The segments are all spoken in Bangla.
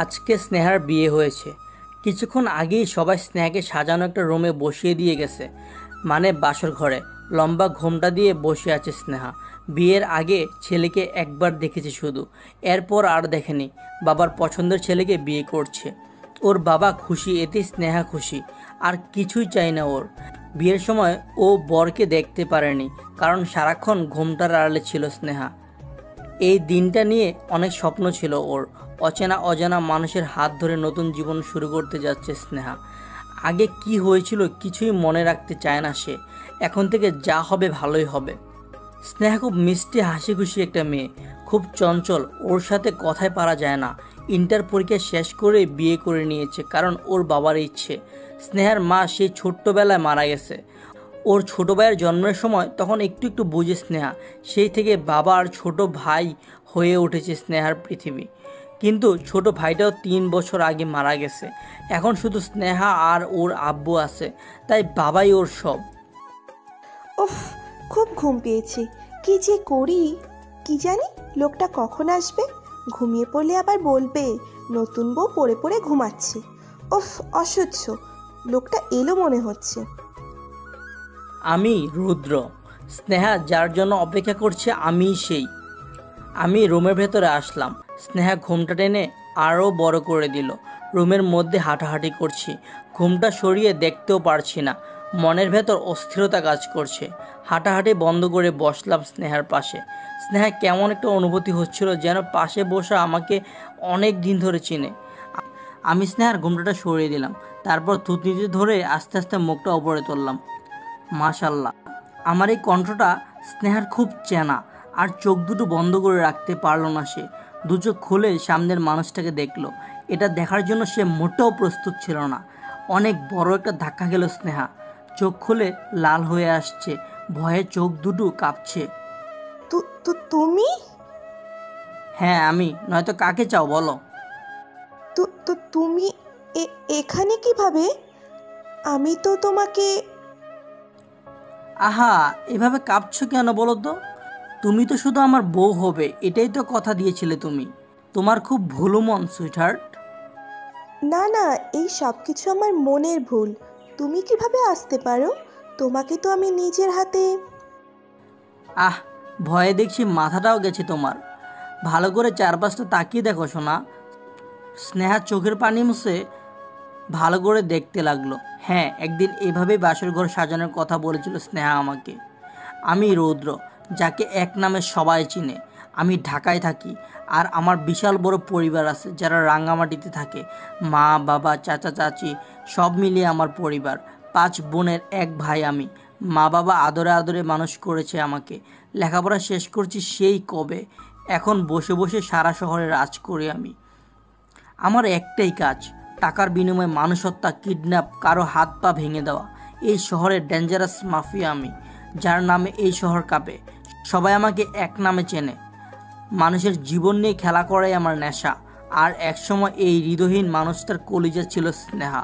আজকে স্নেহার বিয়ে হয়েছে। কিছুক্ষণ আগেই সবাই স্নেহাকে সাজানো একটা রুমে বসিয়ে দিয়ে গেছে, মানে বাসর ঘরে। লম্বা ঘোমটা দিয়ে বসে আছে স্নেহা। বিয়ের আগে ছেলেকে একবার দেখেছে শুধু, এরপর আর দেখেনি। বাবার পছন্দের ছেলেকে বিয়ে করছে। ওর বাবা খুশি, এতে স্নেহা খুশি। আর কিছুই চাই না ওর। বিয়ের সময় ও বরকে দেখতে পারেনি, কারণ সারাক্ষণ ঘোমটার আড়ালে ছিল স্নেহা। এই দিনটা নিয়ে অনেক স্বপ্ন ছিল ওর। অচেনা অজানা মানুষের হাত ধরে নতুন জীবন শুরু করতে যাচ্ছে স্নেহা। আগে কি হয়েছিল কিছুই মনে রাখতে চায় না সে। এখন থেকে যা হবে ভালোই হবে। স্নেহা খুব মিষ্টি হাসি খুশি একটা মেয়ে, খুব চঞ্চল। ওর সাথে কথায় পারা যায় না। ইন্টার পরীক্ষা শেষ করে বিয়ে করে নিয়েছে, কারণ ওর বাবার ইচ্ছে। স্নেহার মা সেই ছোট্টবেলায় মারা গেছে। ওর ছোট ভাইয়ের জন্মের সময় তখন একটু একটু বুঝে স্নেহা। সেই থেকে বাবা আর ছোট ভাই হয়ে উঠেছে স্নেহার পৃথিবী। কিন্তু ছোট ভাইটাও 3 বছর আগে মারা গেছে। এখন শুধু স্নেহা আর ওর আব্বু আছে, তাই বাবাই ওর সব। উফ, খুব ঘুম পেয়েছে। কি যে করি কি জানি। লোকটা কখন আসবে? ঘুমিয়ে পড়লে আবার বলবে নতুন বউ পড়ে পড়ে ঘুমাচ্ছে। উফ, অসহ্য। লোকটা এলো মনে হচ্ছে। আমি রুদ্র। স্নেহা যার জন্য অপেক্ষা করছে আমিই সেই। আমি রুমের ভেতরে আসলাম। স্নেহা ঘুমটা টেনে আরও বড় করে দিল। রুমের মধ্যে হাঁটাহাঁটি করছি। ঘুমটা সরিয়ে দেখতেও পারছি না। মনের ভেতর অস্থিরতা কাজ করছে। হাঁটাহাঁটি বন্ধ করে বসলাম স্নেহার পাশে। স্নেহা কেমন একটা অনুভূতি হচ্ছিল, যেন পাশে বসা আমাকে অনেক দিন ধরে চিনে। আমি স্নেহার ঘুমটাটা সরিয়ে দিলাম। তারপর থুতনিতে ধরে আস্তে আস্তে মুখটা উপরে তুললাম। মাশাল্লাহ, আমার এই কণ্ঠটা স্নেহার খুব চেনা। আর চোখ দুটো বন্ধ করে রাখতে পারলো না সে। দু চোখ খুলে সামনের মানুষটাকে দেখলো। এটা দেখার জন্য সে মোটেও প্রস্তুত ছিল না। অনেক বড় একটা ধাক্কা গেল স্নেহা। চোখ খুলে লাল হয়ে আসছে, ভয়ে চোখ দুটো কাঁপছে। তুমি? হ্যাঁ আমি, নয়তো কাকে চাও বলো? তুমি এখানে কিভাবে? আমি তো তোমাকে... আহা, এভাবে কাঁপছো কেন বলো তো? তুমি তো শুধু আমার বউ হবে, এটাই তো কথা দিয়েছিলে তুমি। তোমার খুব ভুলো মন সুইটহার্ট। না না, এই সব কিছু আমার মনের ভুল। তুমি কিভাবে আসতে পারো? তোমাকে তো আমি নিজের হাতে... আহ, ভয়ে দেখছি মাথাটাও গেছে তোমার। ভালো করে চারপাশটা তাকিয়ে দেখো সোনা। স্নেহা চোখের পানি মুছে ভালো করে দেখতে লাগলো। হ্যাঁ, একদিন এভাবেই বাসর ঘর সাজানোর কথা বলেছিল স্নেহা আমাকে। আমি রৌদ্র, যাকে এক নামে সবাই চিনে। আমি ঢাকায় থাকি, আর আমার বিশাল বড় পরিবার আছে যারা রাঙ্গামাটিতে থাকে। মা, বাবা, চাচা, চাচি সব মিলিয়ে আমার পরিবার। 5 বোনের এক ভাই আমি। মা বাবা আদরে আদরে মানুষ করেছে আমাকে। লেখাপড়া শেষ করছি সেই কবে। এখন বসে বসে সারা শহরে রাজ করি আমি। আমার একটাই কাজ, টাকার বিনিময়ে মানুষ হত্যা, কিডন্যাপ, কারো হাত পা ভেঙে দেওয়া। এই শহরের ডেঞ্জারাস মাফিয়া আমি, যার নামে এই শহর কাঁপে। সবাই আমাকে এক নামে চেনে। মানুষের জীবন নিয়ে খেলা করাই আমার নেশা। আর একসময় এই হৃদয়হীন মানুষটার কলিজা ছিল স্নেহা।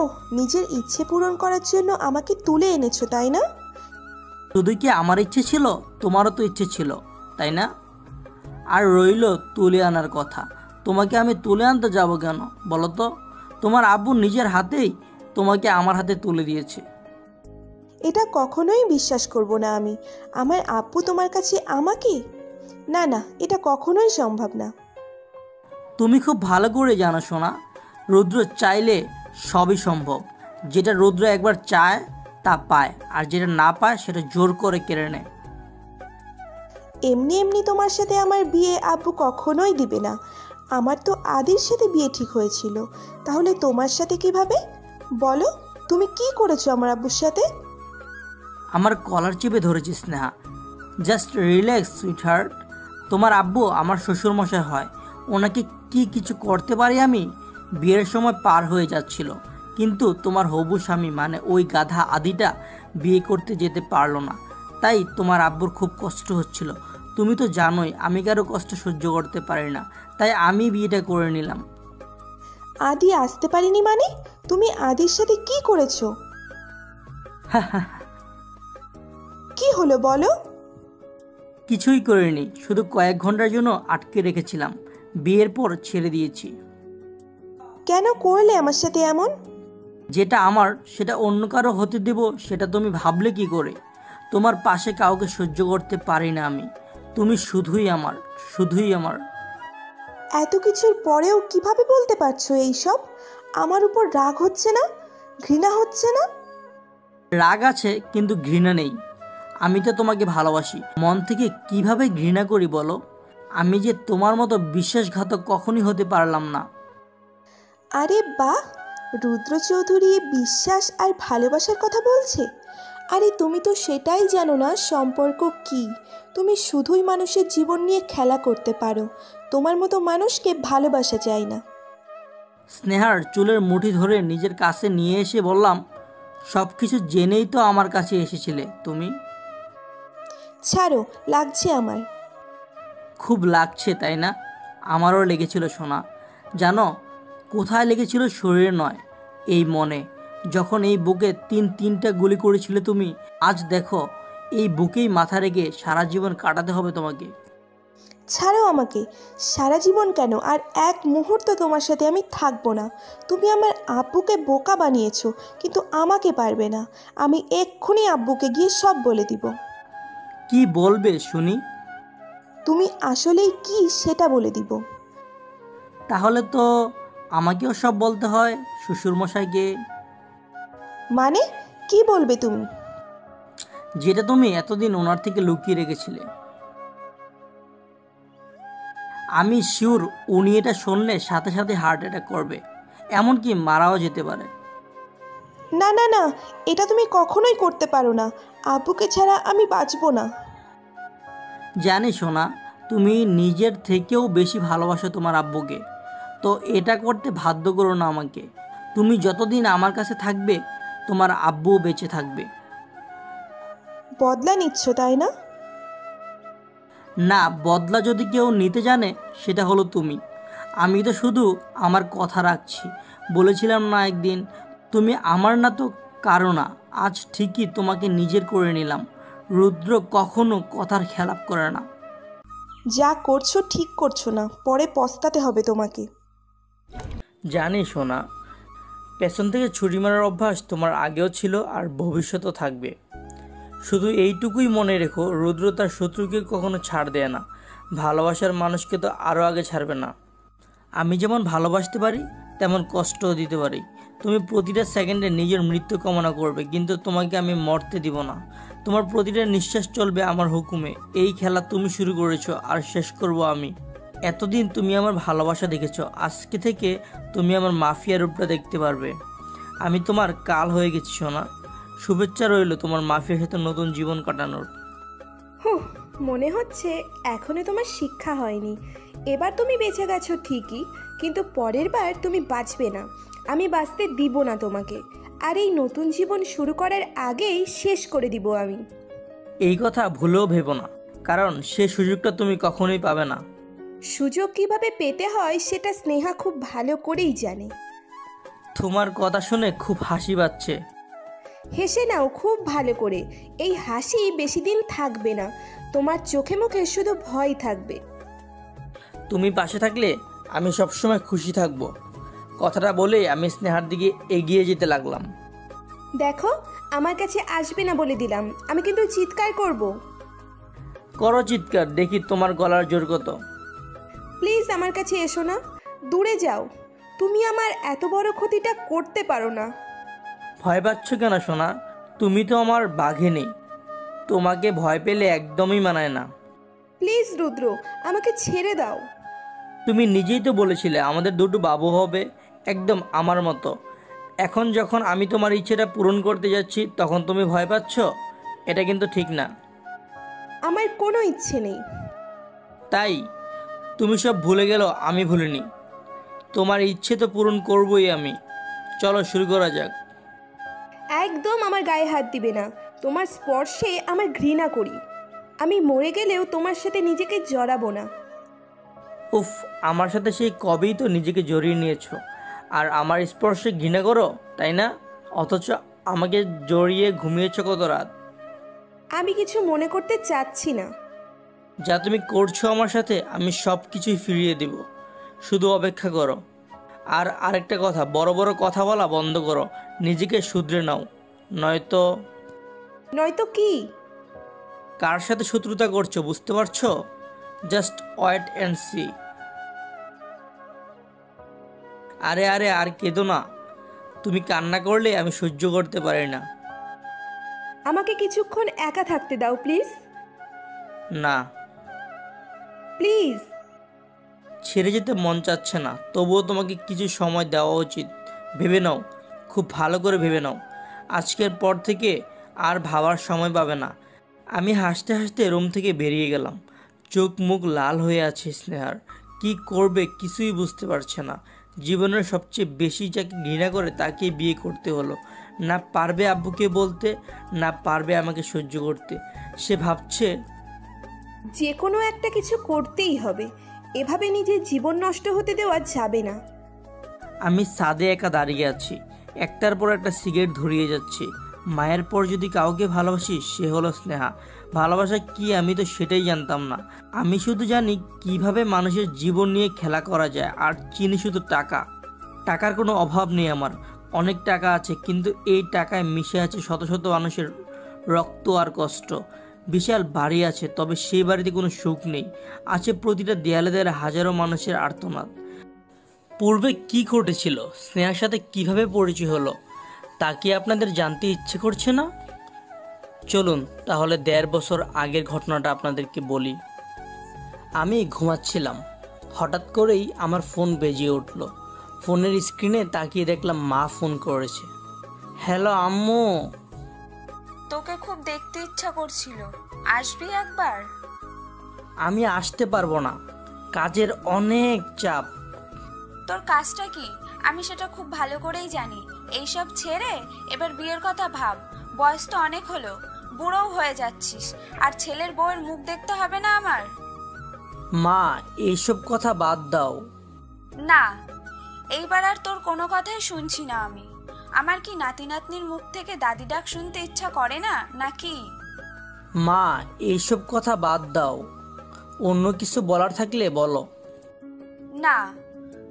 ওহ, নিজের ইচ্ছে পূরণ করার জন্য আমাকে তুলে এনেছো, তাই না? শুধু কি আমার ইচ্ছে ছিল, তোমারও তো ইচ্ছে ছিল, তাই না? আর রইল তুলে আনার কথা। তোমাকে আমি তুলে আনতে যাব কেন বলো তো? তোমার আব্বু নিজের হাতেই তোমাকে আমার হাতে তুলে দিয়েছে। এটা কখনোই বিশ্বাস করব না আমি। আমার আব্বু তোমার কাছে আমাকে... না না, এটা কখনোই সম্ভব না। তুমি খুব ভালো করে জানো সোনা, রুদ্র চাইলে সবই সম্ভব। যেটা রুদ্র একবার চায় তা পায়, আর যেটা না পায় সেটা জোর করে কেড়ে নেয়। এমনি এমনি তোমার সাথে আমার বিয়ে আব্বু কখনোই দিবে না। আমার তো আদির সাথে বিয়ে ঠিক হয়েছিল, তাহলে তোমার সাথে কিভাবে? বলো, তুমি কি করেছো আমার আব্বুর সাথে? আমার কলার চেপে ধরেছি স্নেহা। Just relax sweetheart. তোমার আব্বু আমার শ্বশুরমশাই হয়। ওনাকে কি কিছু করতে পারি আমি? বিয়ের সময় পার হয়ে যাচ্ছিল, কিন্তু তোমার হবু স্বামী মানে ওই গাধা আদিটা বিয়ে করতে যেতে পারলো না। তাই তোমার আব্বুর খুব কষ্ট হচ্ছিল। তুমি তো জানোই আমি কারো কষ্ট সহ্য করতে পারি না, তাই আমি বিয়েটা করে নিলাম। আদি আসতে পারিনি মানে? তুমি আদির সাথে কি করেছো? কি হলো বলো? কিছুই করিনি, শুধু কয়েক ঘন্টার জন্য আটকে রেখেছিলাম। বিয়ের পর ছেড়ে দিয়েছি। কেন করলে আমার সাথে এমন? যেটা আমার সেটা অন্য কারো হতে দেব সেটা তুমি ভাবলে কি করে? তোমার পাশে কাউকে সহ্য করতে পারি না আমি। তুমি শুধুই আমার, শুধুই আমার। এত কিছুর পরেও কিভাবে বলতে পারছো এইসব? আমার উপর রাগ হচ্ছে না? ঘৃণা হচ্ছে না? রাগ আছে কিন্তু ঘৃণা নেই। আমি তো তোমাকে ভালোবাসি মন থেকে, কিভাবে ঘৃণা করি বলো? আমি যে তোমার মতো বিশ্বাসঘাতক কখনই হতে পারলাম না। আরে বাহ, রুদ্র চৌধুরী বিশ্বাস আর ভালোবাসার কথা বলছে। আরে তুমি তো সেটাই জানো না সম্পর্ক কি। তুমি শুধুই মানুষের জীবন নিয়ে খেলা করতে পারো। তোমার মতো মানুষকে ভালোবাসা যায় না। স্নেহার চুলের মুঠি ধরে নিজের কাছে নিয়ে এসে বললাম, সব কিছু জেনেই তো আমার কাছে এসেছিলে তুমি। ছাড়ো, লাগছে আমার। খুব লাগছে তাই না? আমারও লেগেছিল সোনা। জানো কোথায় লেগেছিল? শরীরে নয়, এই মনে। যখন এই বুকে তিনটা গুলি করেছিলে তুমি, আজ দেখো এই বুকেই মাথা রেখে সারা জীবন কাটাতে হবে তোমাকে। ছাড়ো আমাকে। সারা জীবন কেন, আর এক মুহূর্ত তোমার সাথে আমি থাকবো না। তুমি আমার আব্বুকে বোকা বানিয়েছো, কিন্তু আমাকে পারবে না। আমি এক্ষুনি আব্বুকে গিয়ে সব বলে দিব। কি বলবে শুনি? তুমি আসলেই কি সেটা বলে দিব। তাহলে তো আমাকেও সব বলতে হয়, শ্বশুরমশাইকে। মানে কি বলবে তুমি? যেটা তুমি এতদিন ওনার থেকে লুকিয়ে রেখেছিলে। আমি শিওর উনি এটা শুনলে সাথে সাথে হার্ট অ্যাটাক করবে, এমনকি মারাও যেতে পারে। না না না, এটা তুমি কখনোই করতে পারো না। আব্বুকে ছাড়া আমি বাঁচবো না। জানি সোনা, তুমি নিজের থেকেও বেশি ভালোবাসো তোমার আব্বুকে, তো এটা করতে বাধ্য করো না আমাকে। তুমি যতদিন আমার কাছে থাকবে তোমার আব্বুও বেঁচে থাকবে। বদলা নিচ্ছ তাই না? না, বদলা যদি কেউ নিতে জানে সেটা হলো তুমি। আমি তো শুধু আমার কথা রাখছি। বলেছিলাম না একদিন, তুমি আমার না তো কারো না। আজ ঠিকই তোমাকে নিজের করে নিলাম। রুদ্র কখনো কথার খেলাপ করে না। যা করছো ঠিক করছো না, পরে পস্তাতে হবে তোমাকে। জানি সোনা, পেছন থেকে ছুরি মারার অভ্যাস তোমার আগেও ছিল আর ভবিষ্যতেও থাকবে। শুধু এইটুকুই মনে রেখো, রুদ্র তার শত্রুকে কখনো ছাড় দেয় না। ভালোবাসার মানুষকে তো আরও আগে ছাড়বে না। আমি যেমন ভালোবাসতে পারি তেমন কষ্টও দিতে পারি। তুমি প্রতিটা সেকেন্ডে নিজের মৃত্যু কামনা করবে, কিন্তু তোমাকে আমি মরতে দিব না। তোমার প্রতিটা নিঃশ্বাস চলবে আমার হুকুমে। এই খেলা তুমি শুরু করেছো আর শেষ করব আমি। এতদিন তুমি আমার ভালোবাসা দেখেছো, আজকে থেকে তুমি আমার মাফিয়া রূপটা দেখতে পারবে। আমি তোমার কাল হয়ে গেছি সোনা। শুভেচ্ছা রইল তোমার মাফিয়ার সাথে নতুন জীবন কাটানোর। হুঁ, মনে হচ্ছে এখনো তোমার শিক্ষা হয়নি। এবার তুমি বেঁচে গেছো ঠিকই, কিন্তু পরের বার তুমি বাঁচবে না। আমি বাঁচতে দিব না তোমাকে। আর এই নতুন জীবন শুরু করার আগেই শেষ করে দিব আমি। এই কথা ভুলেও ভেবো না, কারণ সে সুযোগটা তুমি কখনোই পাবে না। সুযোগ কিভাবে পেতে হয় সেটা স্নেহা খুব ভালো করেই জানে। তোমার কথা শুনে খুব হাসি পাচ্ছে। হেসে নাও খুব ভালো করে। এই হাসি বেশি দিন থাকবে না। তোমার চোখে মুখে শুধু ভয় থাকবে। তুমি পাশে থাকলে আমি সবসময় খুশি থাকব। কথাটা বলে আমি স্নেহার দিকে এগিয়ে যেতে লাগলাম। দেখো, আমার কাছে আসবে না বলে দিলাম। আমি কিন্তু চিৎকার করব। করো চিৎকার, দেখি তোমার গলার জোর কত। প্লিজ আমার কাছে এসো না, দূরে যাও। তুমি আমার এত বড় ক্ষতিটা করতে পারো না। ভয় পাচ্ছ কেন সোনা? তুমি তো আমার বাঘে নেই। তোমাকে ভয় পেলে একদমই মানায় না। প্লিজ রুদ্র, আমাকে ছেড়ে দাও। তুমি নিজেই তো বলেছিলে আমাদের দুটো বাবু হবে, একদম আমার মতো। এখন যখন আমি তোমার ইচ্ছেটা পূরণ করতে যাচ্ছি তখন তুমি ভয় পাচ্ছ? এটা কিন্তু ঠিক না। আমার কোনো ইচ্ছে নেই। তাই তুমি সব ভুলে গেল, আমি ভুলিনি। তোমার ইচ্ছে তো পূরণ করবই আমি। চলো শুরু করা যাক। একদম আমার গায়ে হাত দিবে না। তোমার স্পর্শে আমার ঘৃণা করি। আমি মরে গেলেও তোমার সাথে নিজেকে জড়াবো না। উফ, আমার সাথে সেই কবেই তো নিজেকে জড়িয়ে নিয়েছো, আর আমার স্পর্শে ঘৃণা করো তাই না? অথচ আমাকে জড়িয়ে ঘুমিয়েছো কত রাত। আমি কিছু মনে করতে চাচ্ছি না। যা তুমি করছো আমার সাথে, আমি সব কিছুই ফিরিয়ে দেব। শুধু অপেক্ষা করো। আর আরেকটা কথা, বড় বড় কথা বলা বন্ধ করো, নিজেকে শুধরে নাও, নয়তো নয়তো কি? কার সাথে শত্রুতা করছো বুঝতে পারছো? Just wait and see. আরে আরে আর কেঁদো না, তুমি কান্না করলে আমি সহ্য করতে পারি না। আমাকে কিছুক্ষণ একা থাকতে দাও প্লিজ। না, প্লিজ। ছেড়ে যেতে মন চাচ্ছে না, তবুও তোমাকে কিছু সময় দেওয়া উচিত। ভেবে নাও, খুব ভালো করে ভেবে নাও, আজকের পর থেকে আর ভাবার সময় পাবে না। আমি হাসতে হাসতে রুম থেকে বেরিয়ে গেলাম। চোখ মুখ লাল হয়ে আছে স্নেহার। কি করবে কিছুই বুঝতে পারছে না। জীবনের সবচেয়ে বেশি যাকে ঘৃণা করে তাকে বিয়ে করতে হলো। না পারবে আব্বুকে বলতে, না পারবে আমাকে সহ্য করতে। সে ভাবছে যে কোনো একটা কিছু করতেই হবে, এভাবে নিজের জীবন নষ্ট হতে দেওয়া যাবে না। আমি ছাদে একা দাঁড়িয়ে আছি, একটার পর একটা সিগারেট ধরিয়ে যাচ্ছি। মায়ের পর যদি কাউকে ভালোবাসি সে হলো স্নেহা। ভালোবাসা কি আমি তো সেটাই জানতাম না। আমি শুধু জানি কিভাবে মানুষের জীবন নিয়ে খেলা করা যায়, আর চিনি শুধু টাকা। টাকার কোনো অভাব নেই আমার, অনেক টাকা আছে, কিন্তু এই টাকায় মিশে আছে শত শত মানুষের রক্ত আর কষ্ট। বিশাল বাড়ি আছে, তবে সেই বাড়িতে কোনো সুখ নেই। আছে প্রতিটা দেয়ালে দেয়ালে হাজারো মানুষের আর্তনাদ। পূর্বে কি ঘটেছিল, স্নেহার সাথে কিভাবে পরিচয় হলো, তা কি আপনাদের জানতে ইচ্ছে করছে না? চলুন তাহলে 1.5 বছর আগের ঘটনাটা আপনাদেরকে বলি। আমি ঘুমাচ্ছিলাম, হঠাৎ করেই আমার ফোন বেজে উঠল। ফোনের স্ক্রিনে তাকিয়ে দেখলাম মা ফোন করেছে। হ্যালো আম্মু। তোকে খুব দেখতে ইচ্ছা করছিল, আসবি একবার? আমি আসতে পারবো না, কাজের অনেক চাপ। তোর কাজটা কি আমি সেটা খুব ভালো করেই জানি। এইসব ছেড়ে এবার বিয়ের কথা ভাব। বয়স তো অনেক হলো, বুড়োও হয়ে যাচ্ছিস, আর ছেলের বউয়ের মুখ দেখতে হবে না আমার? মা, এইসব কথা বাদ দাও। না, এইবার আর তোর কোনো কথাই শুনছি না আমি। আমার কি নাতি নাতনির মুখ থেকে দাদি ডাক শুনতে ইচ্ছা করে না নাকি? মা, এইসব কথা বাদ দাও, অন্য কিছু বলার থাকলে বলো। না,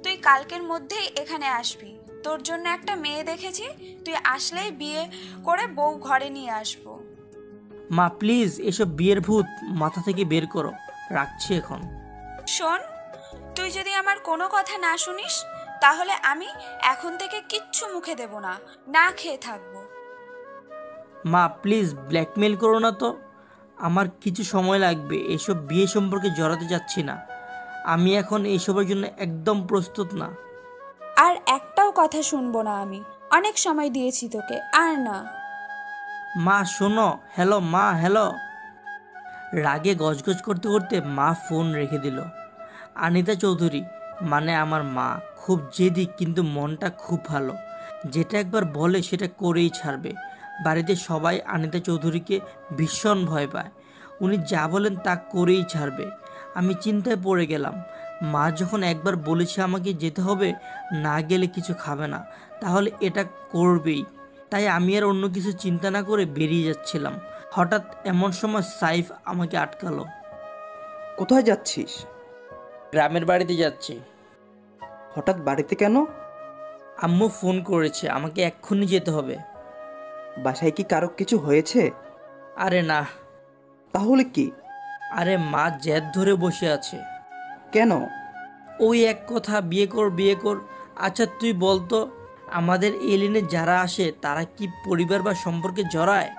তুই কালকের মধ্যেই এখানে আসবি। তোর জন্য একটা মেয়ে দেখেছি, তুই আসলেই বিয়ে করে বউ ঘরে নিয়ে আসবো। মা প্লিজ, এসব বিয়ের ভূত মাথা থেকে বের করো, রাখছি এখন। শোন, তুই যদি আমার কোনো কথা না শুনিস তাহলে আমি এখন থেকে কিচ্ছু মুখে দেব না, না খেয়ে থাকবো। মা প্লিজ, ব্ল্যাকমেল করো না তো। আমার কিছু সময় লাগবে, এসব বিয়ে সম্পর্কে জড়াতে যাচ্ছি না। আমি এখন এইসবের জন্য একদম প্রস্তুত না। আর একটাও কথা শুনবো না আমি, অনেক সময় দিয়েছি তোকে, আর না। মা শোনো, হ্যালো মা, হ্যালো। রাগে গজগজ করতে করতে মা ফোন রেখে দিল। আনিতা চৌধুরী, মানে আমার মা, খুব জেদি কিন্তু মনটা খুব ভালো। যেটা একবার বলে সেটা করেই ছাড়বে। বাড়িতে সবাই আনিতা চৌধুরীকে ভীষণ ভয় পায়। উনি যা বলেন তা করেই ছাড়বে। আমি চিন্তায় পড়ে গেলাম। মা যখন একবার বলেছে আমাকে যেতে হবে, না গেলে কিছু খাবে না, তাহলে এটা করবেই। তাই আমি আর অন্য কিছু চিন্তা না করে বেরিয়ে যাচ্ছিলাম। হঠাৎ এমন সময় সাইফ আমাকে আটকালো। কোথায় যাচ্ছিস? গ্রামের বাড়িতে যাচ্ছি। হঠাৎ বাড়িতে কেন? আম্মু ফোন করেছে, আমাকে এক্ষুনি যেতে হবে। বাসায় কি কারো কিছু হয়েছে? আরে না। তাহলে কি? আরে মা জেদ ধরে বসে আছে। কেন? ওই এক কথা, বিয়ে কর বিয়ে কর। আচ্ছা তুই বলতো, আমাদের এলিনে যারা আসে তারা কি পরিবার বা সম্পর্কে জড়ায়?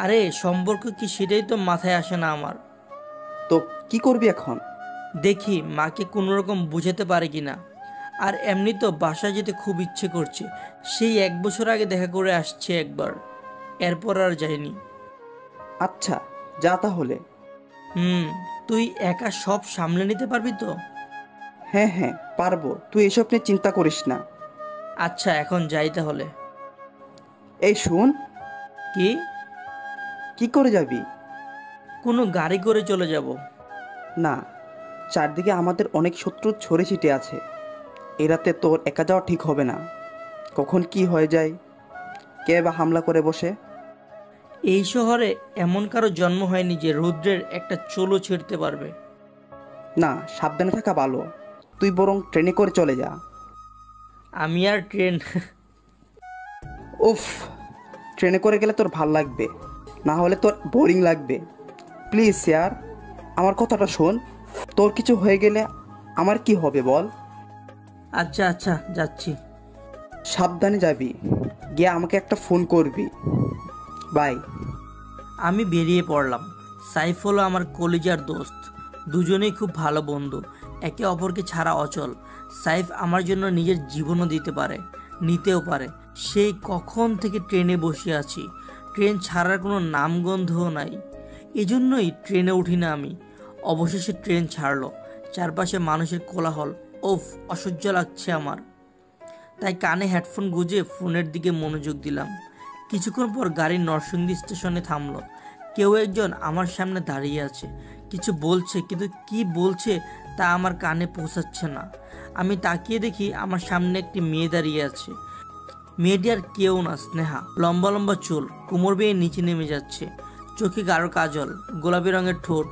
আরে সম্পর্ক কি, সেটাই তো মাথায় আসে না আমার। তো কি করবি এখন? দেখি মাকে কোনোরকম বুঝাতে পারে কিনা। আর এমনি তো বাসায় যেতে খুব ইচ্ছে করছে। সেই 1 বছর আগে দেখা করে আসছে একবার, এরপর আর যায়নি। আচ্ছা যা তাহলে। তুই একা সব সামলে নিতে পারবি তো? হ্যাঁ হ্যাঁ পারবো, তুই এসব নিয়ে চিন্তা করিস না। আচ্ছা এখন যাই তাহলে। এই শোন। কি? কি করে যাবি? কোনো গাড়ি করে চলে যাব। না, চারদিকে আমাদের অনেক শত্রু ছড়ে ছিটে আছে। এ রাতে তোর একা যাওয়া ঠিক হবে না। কখন কি হয়ে যায়, কে বা হামলা করে বসে। এই শহরে এমন কারো জন্ম হয়নি যে রুদ্রের একটা চুলও ছিঁড়তে পারবে। না, সাবধানে থাকা ভালো। তুই বরং ট্রেনে করে চলে যা। আমি আর ট্রেন উফ, ট্রেনে করে গেলে তোর ভাল লাগবে, না হলে তোর বোরিং লাগবে। প্লিজ ইয়ার, আমার কথাটা শোন। তোর কিছু হয়ে গেলে আমার কি হবে বল? আচ্ছা আচ্ছা যাচ্ছি। সাবধানে যাবি, গিয়ে আমাকে একটা ফোন করবি। বাই। আমি বেরিয়ে পড়লাম। সাইফ হলো আমার কলিজার দোস্ত, দুজনেই খুব ভালো বন্ধু, একে অপরকে ছাড়া অচল। সাইফ আমার জন্য নিজের জীবনও দিতে পারে, নিতেও পারে। সেই কখন থেকে ট্রেনে বসে আছি, ট্রেন ছাড়ার কোনো নামগন্ধও নাই, এজন্যই ট্রেনে উঠি না আমি। অবশেষে ট্রেন ছাড়লো, চারপাশে মানুষের কোলাহল, ওফ অসহ্য লাগছে আমার। তাই কানে হেডফোন গুঁজে ফোনের দিকে মনোযোগ দিলাম। কিছুক্ষণ পর গাড়ি নরসিংদী স্টেশনে থামলো। কেউ একজন আমার সামনে দাঁড়িয়ে আছে, কিছু বলছে, কিন্তু কি বলছে তা আমার কানে পৌঁছাচ্ছে না। আমি তাকিয়ে দেখি আমার সামনে একটি মেয়ে দাঁড়িয়ে আছে। মেয়েটি আর কেউ না, স্নেহা। লম্বা লম্বা চুল, কোমর বেয়ে নিচে নেমে যাচ্ছে, চোখে গাঢ় কাজল, গোলাপি রঙের ঠোঁট,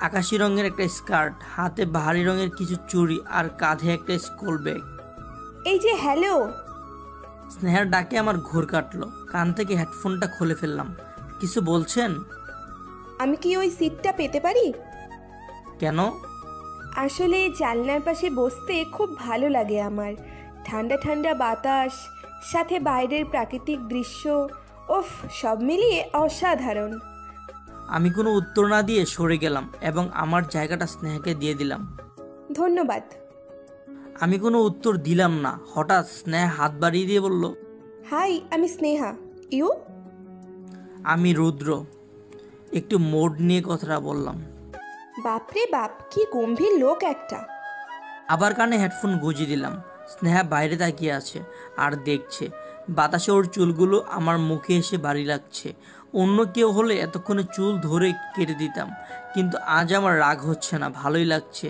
আকাশি রঙের একটা স্কার্ট, হাতে ভারী রঙের কিছু চুড়ি, আর কাঁধে একটা স্কুল ব্যাগ। এই যে হ্যালো। স্নেহার ডাকে আমার ঘোর কাটলো, কান থেকে হেডফোনটা খুলে ফেললাম। কিছু বলছেন? আমি কি ওই সিটটা পেতে পারি? কেন? আসলে জানলার পাশে বসতে খুব ভালো লাগে আমার। ঠান্ডা ঠান্ডা বাতাস, সাথে বাইরের প্রাকৃতিক দৃশ্য, ওফ, সব মিলিয়ে অসাধারণ। আমি কোনো উত্তর না দিয়ে সরে গেলাম এবং আমার জায়গাটা স্নেহাকে দিয়ে দিলাম। ধন্যবাদ। আমি কোনো উত্তর দিলাম না, হঠাৎ স্নেহা হাত বাড়িয়ে দিয়ে বলল, হাই, আমি স্নেহা। ইউ? আমি রুদ্র। একটু মোড নিয়ে কথাটা বললাম। বাপরে বাপ, কি গম্ভীর লোক একটা। আবার কানে হেডফোন গুঁজে দিলাম। স্নেহা বাইরে তাকিয়ে আছে আর দেখছে। বাতাসে ওর চুলগুলো আমার মুখে এসে বাড়ি লাগছে। অন্য কেউ হলে এতক্ষণে চুল ধরে কেটে দিতাম, কিন্তু আজ আমার রাগ হচ্ছে না, ভালোই লাগছে।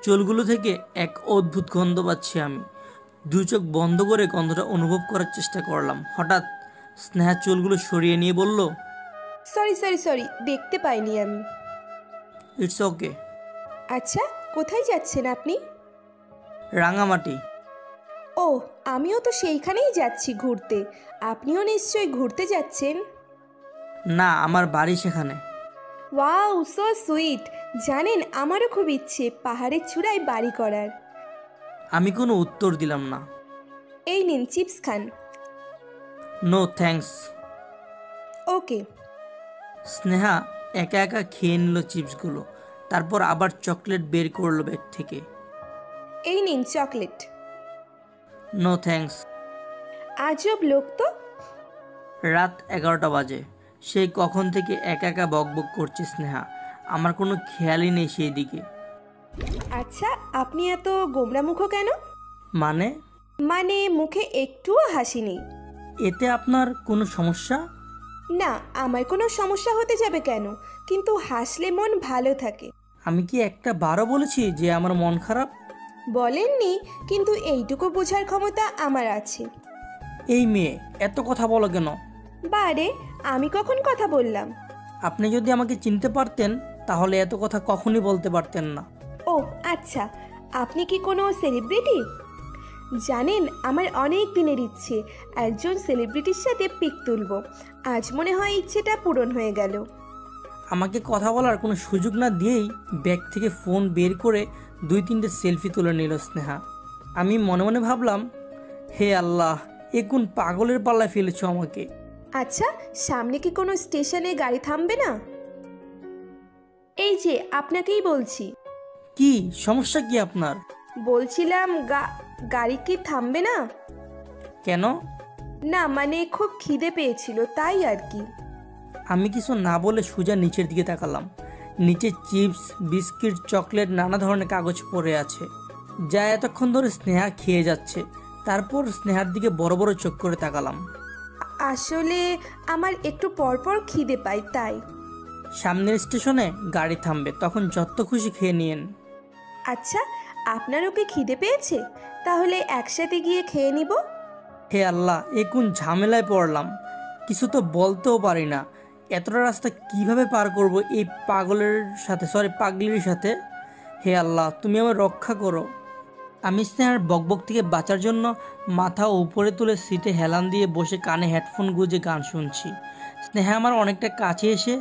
চুলগুলো থেকে এক অদ্ভুত গন্ধ পাচ্ছি আমি। দু চোখ বন্ধ করে গন্ধটা অনুভব করার চেষ্টা করলাম। হঠাৎ স্নেহা চুলগুলো সরিয়ে নিয়ে বলল, সরি সরি সরি, দেখতে পাইনি আমি। It's okay. আচ্ছা, কোথায় যাচ্ছেন আপনি? রাঙামাটি। ও, আমিও তো সেইখানেই যাচ্ছি ঘুরতে। আপনিও নিশ্চয়ই ঘুরতে যাচ্ছেন। না, আমার বাড়ি সেখানে। Wow, so sweet. জানেন, আমারও খুব ইচ্ছে পাহাড়ের চূড়ায় বাড়ি করার। আমি কোনো উত্তর দিলাম না। এই নিন, চিপস খান। No thanks. ওকে। স্নেহা একা একা খেয়ে নিল চিপসগুলো, তারপর আবার চকলেট বের করলো ব্যাগ থেকে। এই নিন চকলেট। No thanks. আজব লোক তো। রাত 11টা বাজে। সেই কখন থেকে একা একা বকবক করছে স্নেহা, আমার কোনো খেয়ালই নেই সেই দিকে। আচ্ছা, আপনি এত গোমরামুখো কেন? মানে? মানে মুখে একটুও হাসি নেই। এতে আপনার কোনো সমস্যা? না, আমার কোনো সমস্যা হতে যাবে কেন, কিন্তু হাসলে মন ভালো থাকে। আমি কি একটা বারও বলেছি যে আমার মন খারাপ? বলেননি, কিন্তু এইটুকু বোঝার ক্ষমতা আমার আছে। এই মেয়ে এত কথা বলো কেন? বারে, আমি কখন কথা বললাম? আপনি যদি আমাকে চিনতে পারতেন তাহলে এত কথা কখনই বলতে পারতেন না। ও আচ্ছা, আপনি কি কোনো সেলিব্রিটি? জানেন, আমার অনেক দিনের ইচ্ছে একজন সেলিব্রিটির সাথে পিক তুলব। আজ মনে হয় ইচ্ছেটা পূরণ হয়ে গেল। আমাকে কথা বলার কোনো সুযোগ না দিয়েই ব্যাগ থেকে ফোন বের করে 2-3টে সেলফি তুলে নিল স্নেহা। আমি মনে মনে ভাবলাম, হে আল্লাহ, এ কোন পাগলের পাল্লায় ফেলেছ আমাকে। আচ্ছা, সামনে কি কোনো স্টেশনে গাড়ি থামবে না? এই যে আপনাকেই বলছি। কি সমস্যা কি আপনার? বলছিলাম গাড়ি কি থামবে না? কেন? না মানে খুব খিদে পেয়েছিল, তাই আর কি। আমি কিছু না বলে সোজা নিচের দিকে তাকালাম। নিচে চিপস, বিস্কিট, চকলেট, নানা ধরনের কাগজ পড়ে আছে, যা এতক্ষণ ধরে স্নেহা খেয়ে যাচ্ছে। তারপর স্নেহার দিকে বড় বড় চোখ করে তাকালাম। আসলে আমার একটু পরপর খিদে পায়, তাই। সামনের স্টেশনে গাড়ি থামবে, তখন যত খুশি খেয়ে নিয়েন। আচ্ছা, আপনারও কি খিদে পেয়েছে? তাহলে একসাথে গিয়ে খেয়ে নিব। হে আল্লাহ, এ কোন ঝামেলায় পড়লাম, কিছু তো বলতেও পারি না। এতটা রাস্তা কিভাবে পার করব এই পাগলের সাথে, পাগলির সাথে। হে আল্লাহ, তুমি আমার রক্ষা করো। আমি স্নেহার বকবক থেকে বাঁচার জন্য মাথা উপরে তুলে সিটে হেলান দিয়ে বসে কানে হেডফোন গুঁজে গান শুনছি। স্নেহা আমার অনেকটা কাছে এসে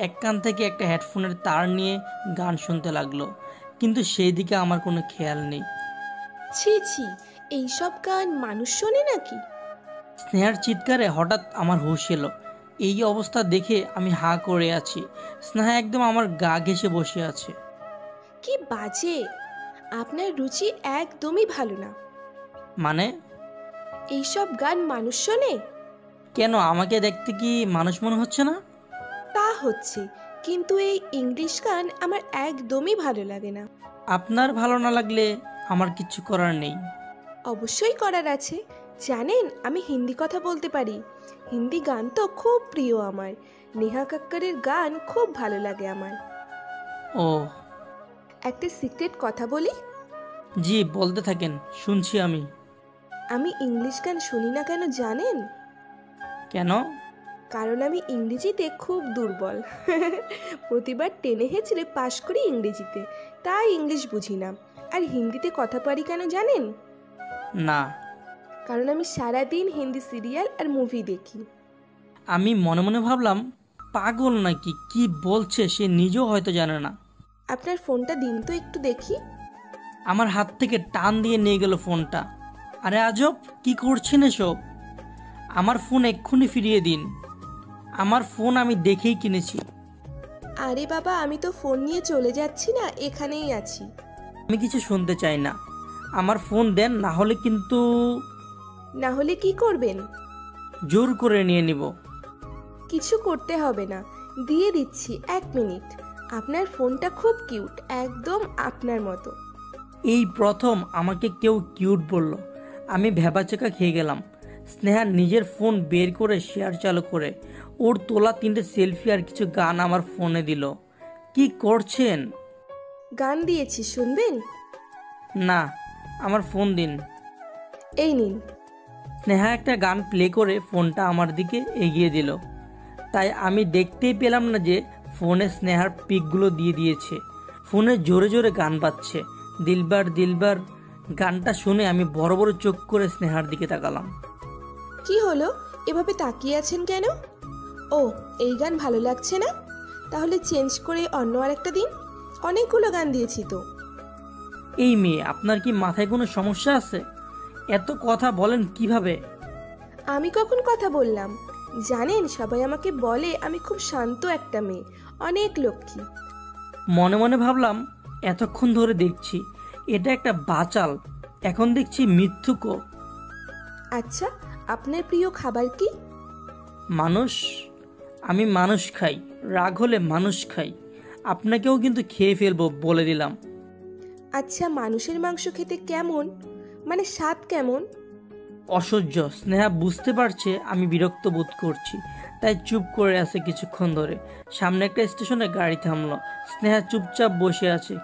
এক কান থেকে একটা হেডফোনের তার নিয়ে গান শুনতে লাগলো, কিন্তু সেই দিকে আমার কোনো খেয়াল নেই। ছি ছি, এইসব গান মানুষ শোনে নাকি? স্নেহার চিৎকারে হঠাৎ আমার হুঁশ এলো। এই অবস্থা দেখে আমি হাঁ করে আছি। স্নেহা একদম আমার গা ঘেঁষে বসে আছে। কি বাজে! আপনার রুচি একদমই ভালো না। মানে? এইসব গান মানুষ শোনে? কেন, আমাকে দেখতে কি মানুষ মনে হচ্ছে না? তা হচ্ছে, কিন্তু এই ইংলিশ গান আমার একদমই ভালো লাগে না। আপনার ভালো না লাগলে আমার কিছু করার নেই। অবশ্যই করার আছে। জানেন, আমি হিন্দি কথা বলতে পারি। হিন্দি গান তো খুব প্রিয় আমার। নেহা কক্করের গান খুব ভালো লাগে আমার। ও একটা সিক্রেট কথা বলি? জি, বলতে থাকেন, শুনছি আমি। আমি ইংলিশ গান শুনি না কেন জানেন? কেন? কারণ আমি ইংরেজিতে খুব দুর্বল। প্রতিবার টেনে হেঁচড়ে পাশ করি ইংরেজিতে, তাই ইংলিশ বুঝি না। আর হিন্দিতে কথা পারি কেন জানেন? না। কারণ আমি সারাদিন হিন্দি সিরিয়াল আর মুভি দেখি। আমি মনে মনে ভাবলাম পাগল নাকি, কি বলছে সে নিজেও হয়তো জানে না। আপনার ফোনটা দিন তো একটু দেখি। আমার হাত থেকে টান দিয়ে নিয়ে গেল ফোনটা। আরে আজব, কি করছেন এসব? আমার ফোন এক্ষুনি ফিরিয়ে দিন। আমার ফোন আমি দেখেই কিনেছি। আরে বাবা, আমি তো ফোন নিয়ে চলে যাচ্ছি না, এখানেই আছি। আমি কিছু শুনতে চাই না, আমার ফোন দেন, না হলে কিন্তু না হলে কি করবেন? জোর করে নিয়ে নিব। কিছু করতে হবে না, দিয়ে দিচ্ছি, 1 মিনিট। আপনার ফোনটা খুব কিউট, একদম আপনার মতো। এই প্রথম আমাকে কেউ কিউট বলল। আমি ভ্যাবাচেকা খেয়ে গেলাম। স্নেহা নিজের ফোন বের করে শেয়ার চালু করে ওর তোলা 3টে সেলফি আর কিছু গান আমার ফোনে দিল। কি করছেন? গান দিয়েছি, শুনবেন? না, আমার ফোন দিন। এই নিন। স্নেহা একটা গান প্লে করে ফোনটা আমার দিকে এগিয়ে দিল। তাই আমি দেখতেই পেলাম না যে ফোনে স্নেহার পিকগুলো দিয়ে দিয়েছে। ফোনে জোরে জোরে গান বাজছে, দিলবার দিলবার। গানটা শুনে আমি বড় বড় চোখ করে স্নেহার দিকে তাকালাম। কি হলো, এভাবে তাকিয়ে আছেন কেন? ও, এই গান ভালো লাগছে না? তাহলে চেঞ্জ করে অন্য আরেকটা দিন। অনেকগুলো গান দিয়েছি তো। এই মেয়ে, আপনার কি মাথায় কোনো সমস্যা আছে? এত কথা বলেন কিভাবে? আমি কখন কথা বললাম? জানেন, সবাই আমাকে বলে আমি খুব শান্ত একটা মেয়ে, অনেক লক্ষ্মী। মনে মনে ভাবলাম এতক্ষণ ধরে দেখছি এটা একটা বাচাল, এখন দেখছি মিথ্যুকও। আচ্ছা, আপনার প্রিয় খাবার কি? মানুষ। আমি মানুষ খাই, রাগ হলে মানুষ খাই। আপনাকেও কিন্তু খেয়ে ফেলবো বলে দিলাম। আচ্ছা, মানুষের মাংস খেতে কেমন, মানে স্বাদ কেমন? অসহ্য। স্নেহা বুঝতে পারছে আমি বিরক্ত বোধ করছি, তাই চুপ করে আছে কিছুক্ষণ ধরে। সামনে একটা স্টেশনে গাড়ি থামলো। স্নেহা চুপচাপ বসে আছে।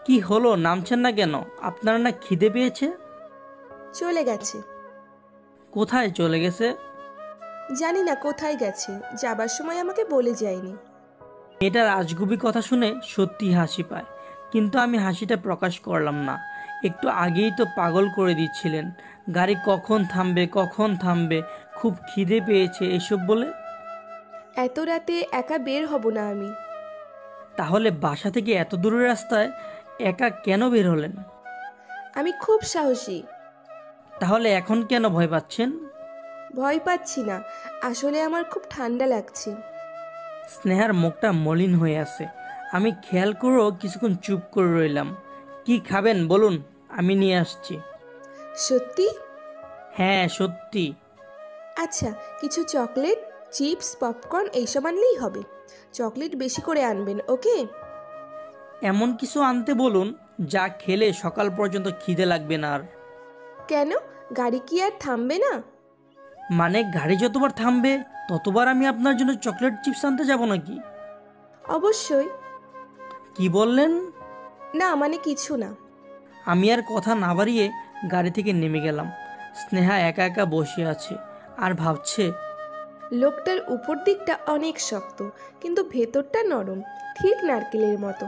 কি হলো, নামছেন না কেন? আপনার না খিদে পেয়েছে? চলে গেছে। কোথায় চলে গেছে? জানি না কোথায় গেছে, যাবার সময় আমাকে বলে যায়নি। মেয়েটার আজগুবি কথা শুনে সত্যি হাসি পায়, কিন্তু আমি হাসিটা প্রকাশ করলাম না। একটু আগেই তো পাগল করে দিচ্ছিলেন, গাড়ি কখন থামবে কখন থামবে, খুব খিদে পেয়েছে এসব বলে। এত রাতে একা বের হব না আমি। তাহলে বাসা থেকে এত দূরের রাস্তায় একা কেন বের হলেন? আমি খুব সাহসী। তাহলে এখন কেন ভয় পাচ্ছেন? ভয় পাচ্ছি না, আসলে আমার খুব ঠান্ডা লাগছে। স্নেহার মুখটা মলিন হয়ে আছে। আমি খেয়াল করেও কিছুক্ষণ চুপ করে রইলাম। কি খাবেন বলুন, আমি নিয়ে আসছি। সত্যি? হ্যাঁ সত্যি। আচ্ছা, কিছু চকলেট, চিপস, পপকর্ন এইসব আনলেই হবে। চকলেট বেশি করে আনবেন, ওকে? এমন কিছু আনতে বলুন যা খেলে সকাল পর্যন্ত খিদে লাগবে না আর। কেন, গাড়ি কি আর থামবে না? মানে গাড়ি যতবার থামবে ততবার আমি আপনার জন্য চকলেট চিপস আনতে যাব নাকি? অবশ্যই। কি বললেন? না, মানে কিছু না। আমি আর কথা না বাড়িয়ে গাড়ি থেকে নেমে গেলাম। স্নেহা একা একা বসে আছে আর ভাবছে। লোকটার উপর দিকটা অনেক শক্ত, কিন্তু ভেতরটা নরম, ঠিক নারকেলের মতো।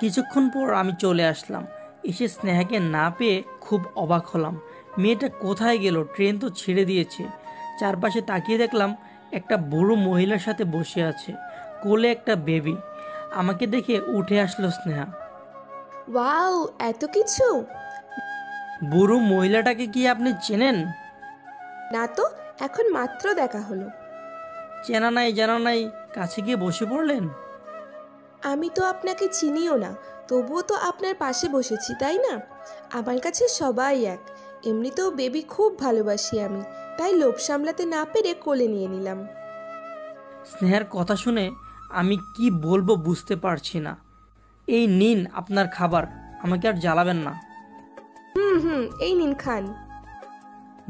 কিছুক্ষণ পর আমি চলে আসলাম। এসে স্নেহাকে না পেয়ে খুব অবাক হলাম। মেয়েটা কোথায় গেল? ট্রেন তো ছেড়ে দিয়েছে। চারপাশে তাকিয়ে দেখলাম একটা বুড়ো মহিলার সাথে বসে আছে, কোলে একটা বেবি। আমাকে দেখে উঠে আসলো স্নেহা। ওয়াও, এত কিছু! বুড়ো মহিলাটাকে কি আপনি চেনেন? না তো, এখন মাত্র দেখা হলো। চেনা নাই জানা নাই, কাছে গিয়ে বসে পড়লেন। আমি তো আপনাকে চিনিও না, তবুও তো আপনার পাশে বসেছি, তাই না? আমার কাছে সবাই এক। এমনিতেও বেবি খুব ভালোবাসি আমি, তাই লোভ সামলাতে না পেরে কোলে নিয়ে নিলাম। স্নেহার কথা শুনে আমি কি বলবো বুঝতে পারছি না। এই নিন আপনার খাবার, আমাকে আর জ্বালাবেন না। হুম, এই নিন খান।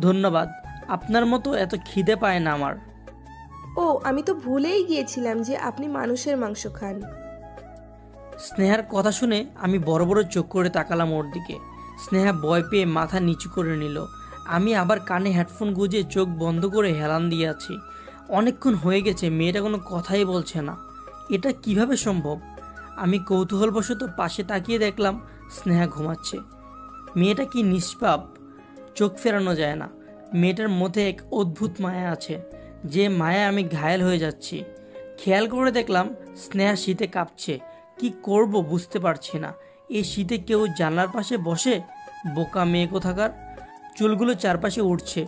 ধন্যবাদ, আপনার মতো এত খিদে পায় না আমার। ও, আমি তো ভুলেই গিয়েছিলাম যে আপনি মানুষের মাংস খান। স্নেহার কথা শুনে আমি বড় বড় চোখ করে তাকালাম ওর দিকে। স্নেহা ভয় পেয়ে মাথা নিচু করে নিল। আমি আবার কানে হেডফোন গুঁজে চোখ বন্ধ করে হেলান দিয়ে আছি। অনেকক্ষণ হয়ে গেছে, মেয়েটা কোনো কথাই বলছে না। এটা কিভাবে সম্ভব? আমি কৌতূহলবশত পাশে তাকিয়ে দেখলাম স্নেহা ঘুমাচ্ছে। মেয়েটা কি নিষ্পাপ, চোখ ফেরানো যায় না। মেয়েটার মধ্যে এক অদ্ভুত মায়া আছে, যে মায়া আমি ঘায়েল হয়ে যাচ্ছি। খেয়াল করে দেখলাম স্নেহা শীতে কাঁপছে। কি করব বুঝতে পারছি না। এই শীতে কেউ জানলার পাশে বসে? বোকা মেয়ে কোথাকার। চুলগুলো চারপাশে উঠছে।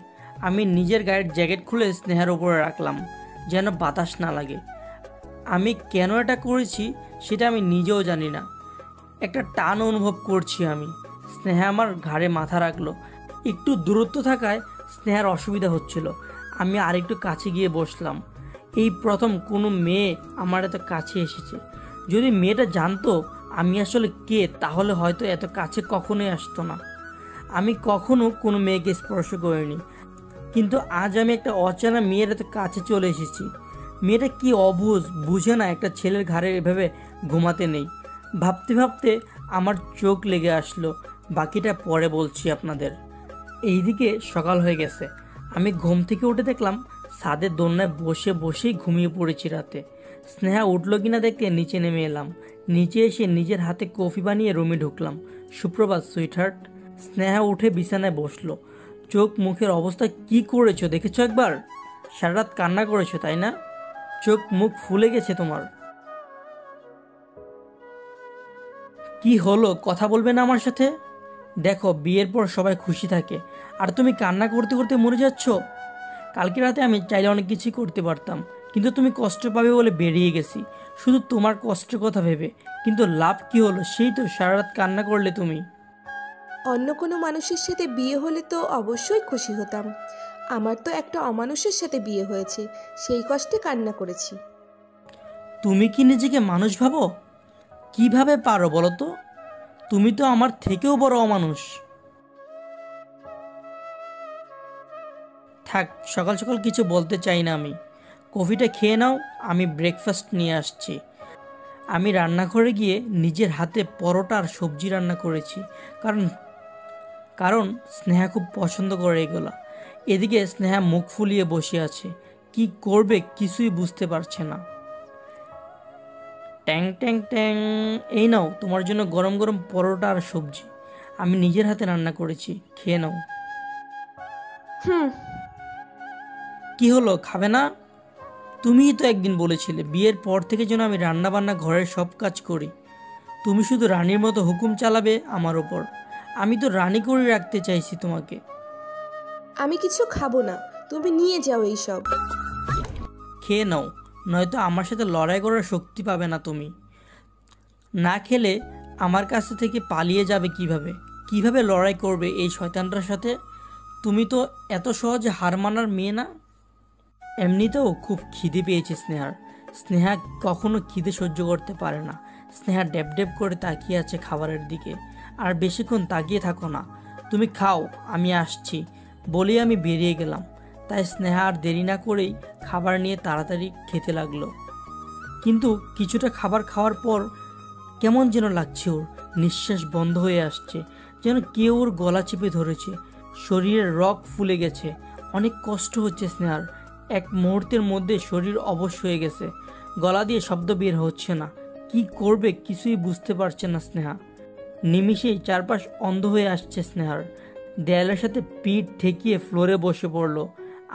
আমি নিজের গায়ের জ্যাকেট খুলে স্নেহার ওপরে রাখলাম, যেন বাতাস না লাগে। আমি কেন এটা করেছি সেটা আমি নিজেও জানি না। একটা টান অনুভব করছি আমি। স্নেহা আমার ঘাড়ে মাথা রাখলো। একটু দূরত্ব থাকায় স্নেহার অসুবিধা হচ্ছিল। আমি আরেকটু কাছে গিয়ে বসলাম। এই প্রথম কোনো মেয়ে আমার এত কাছে এসেছে। যদি মেয়েটা জানতো আমি আসলে কে, তাহলে হয়তো এত কাছে কখনোই আসতো না। আমি কখনো কোনো মেয়েকে স্পর্শ করিনি, কিন্তু আজ আমি একটা অচেনা মেয়ের এত কাছে চলে এসেছি। মেয়েটা কি অবুঝ, বুঝে না একটা ছেলের ঘাড়ে এভাবে ঘুমাতে নেই। ভাবতে ভাবতে আমার চোখ লেগে আসলো। বাকিটা পরে বলছি আপনাদের। এইদিকে সকাল হয়ে গেছে। আমি ঘুম থেকে উঠে দেখলাম ছাদের দোলনায় বসে বসেই ঘুমিয়ে পড়েছি রাতে। স্নেহা উঠলো কিনা দেখতে নিচে নেমে এলাম। নিচে এসে নিজের হাতে কফি বানিয়ে রুমে ঢুকলাম। সুপ্রভাত সুইটহার্ট। স্নেহা উঠে বিছানায় বসলো। চোখ মুখের অবস্থা কি করেছো দেখেছো একবার? সারা রাত কান্না করেছো তাই না? চোখ মুখ ফুলে গেছে তোমার। কি হলো, কথা বলবে না আমার সাথে? দেখো, বিয়ের পর সবাই খুশি থাকে, আর তুমি কান্না করতে করতে মরে যাচ্ছ। কালকে রাতে আমি চাইলে অনেক কিছুই করতে পারতাম, কিন্তু তুমি কষ্ট পাবে বলে বেরিয়ে গেছি, শুধু তোমার কষ্টের কথা ভেবে। কিন্তু লাভ কি হলো? সেই তো সারা রাত কান্না করলে তুমি। অন্য কোনো মানুষের সাথে বিয়ে হলে তো অবশ্যই খুশি হতাম। আমার তো একটা অমানুষের সাথে বিয়ে হয়েছে, সেই কষ্টে কান্না করেছি। তুমি কি নিজেকে মানুষ ভাবো? কিভাবে পারো বলো তো? তুমি তো আমার থেকেও বড় অমানুষ। থাক, সকাল সকাল কিছু বলতে চাই না আমি। কফিটা খেয়ে নাও, আমি ব্রেকফাস্ট নিয়ে আসছি। আমি রান্নাঘরে গিয়ে নিজের হাতে পরোটা আর সবজি রান্না করেছি, কারণ কারণ স্নেহা খুব পছন্দ করে এগুলা। এদিকে স্নেহা মুখ ফুলিয়ে বসে আছে, কি করবে কিছুই বুঝতে পারছে না। ট্যাং ট্যাং ট্যাং, এই নাও তোমার জন্য গরম গরম পরোটা আর সবজি। আমি নিজের হাতে রান্না করেছি, খেয়ে নাও। হুম। কি হলো, খাবে না? তুমিই তো একদিন বলেছিলে বিয়ের পর থেকে যেন আমি রান্না বান্না ঘরের সব কাজ করি। তুমি শুধু রানীর মতো হুকুম চালাবে আমার ওপর। আমি তো রানী করে রাখতে চাইছি তোমাকে। আমি কিছু খাবো না, তুমি নিয়ে যাও এই সব। খেয়ে নাও, নয়তো আমার সাথে লড়াই করার শক্তি পাবে না তুমি। না খেলে আমার কাছ থেকে পালিয়ে যাবে কিভাবে? কিভাবে লড়াই করবে এই শয়তানটার সাথে? তুমি তো এত সহজে হার মানার মেয়ে না। এমনিতেও খুব খিদে পেয়েছে স্নেহার। স্নেহা কখনো খিদে সহ্য করতে পারে না। স্নেহা ডেব ডেব করে তাকিয়ে আছে খাবারের দিকে। আর বেশিক্ষণ তাকিয়ে থাকো না, তুমি খাও, আমি আসছি বলেই আমি বেরিয়ে গেলাম। তাই স্নেহা আর দেরি না করেই খাবার নিয়ে তাড়াতাড়ি খেতে লাগলো। কিন্তু কিছুটা খাবার খাওয়ার পর কেমন যেন লাগছে ওর। নিঃশ্বাস বন্ধ হয়ে আসছে, যেন কেউ ওর গলা চেপে ধরেছে। শরীরের রগ ফুলে গেছে, অনেক কষ্ট হচ্ছে স্নেহার। এক মুহূর্তের মধ্যে শরীর অবশ হয়ে গেছে, গলা দিয়ে শব্দ বের হচ্ছে না। কি করবে কিছুই বুঝতে পারছে না স্নেহা। নিমিষেই চারপাশ অন্ধ হয়ে আসছে স্নেহার। দেয়ালের সাথে পিঠ ঠেকিয়ে ফ্লোরে বসে পড়ল।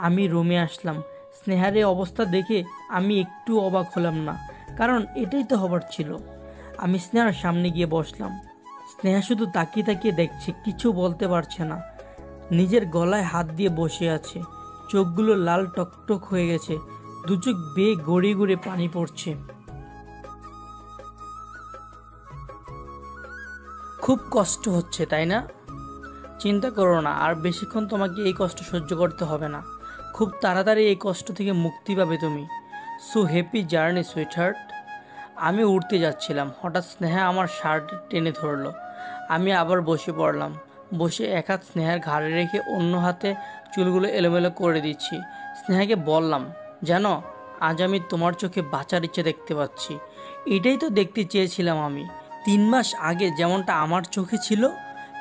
আমি রুমে আসলাম। স্নেহার এই অবস্থা দেখে আমি একটু অবাক হলাম না, কারণ এটাই তো হবার ছিল। আমি স্নেহার সামনে গিয়ে বসলাম। স্নেহা শুধু তাকিয়ে তাকিয়ে দেখছে, কিছু বলতে পারছে না। নিজের গলায় হাত দিয়ে বসে আছে। চোখগুলো লাল টকটক হয়ে গেছে, দু চোখ বেয়ে গড়িয়ে গড়িয়ে পানি পড়ছে। খুব কষ্ট হচ্ছে তাই না? চিন্তা করো না, আর বেশিক্ষণ তোমাকে এই কষ্ট সহ্য করতে হবে না। খুব তাড়াতাড়ি এই কষ্ট থেকে মুক্তি পাবে তুমি। So happy journey sweetheart. আমি উঠতে যাচ্ছিলাম, হঠাৎ স্নেহা আমার শার্ট টেনে ধরলো। আমি আবার বসে পড়লাম। বসে এক হাত স্নেহার ঘাড়ে রেখে অন্য হাতে চুলগুলো এলোমেলো করে দিচ্ছি। স্নেহাকে বললাম, জানো, আজ আমি তোমার চোখে বাঁচার ইচ্ছে দেখতে পাচ্ছি। এটাই তো দেখতে চেয়েছিলাম আমি। 3 মাস আগে যেমনটা আমার চোখে ছিল,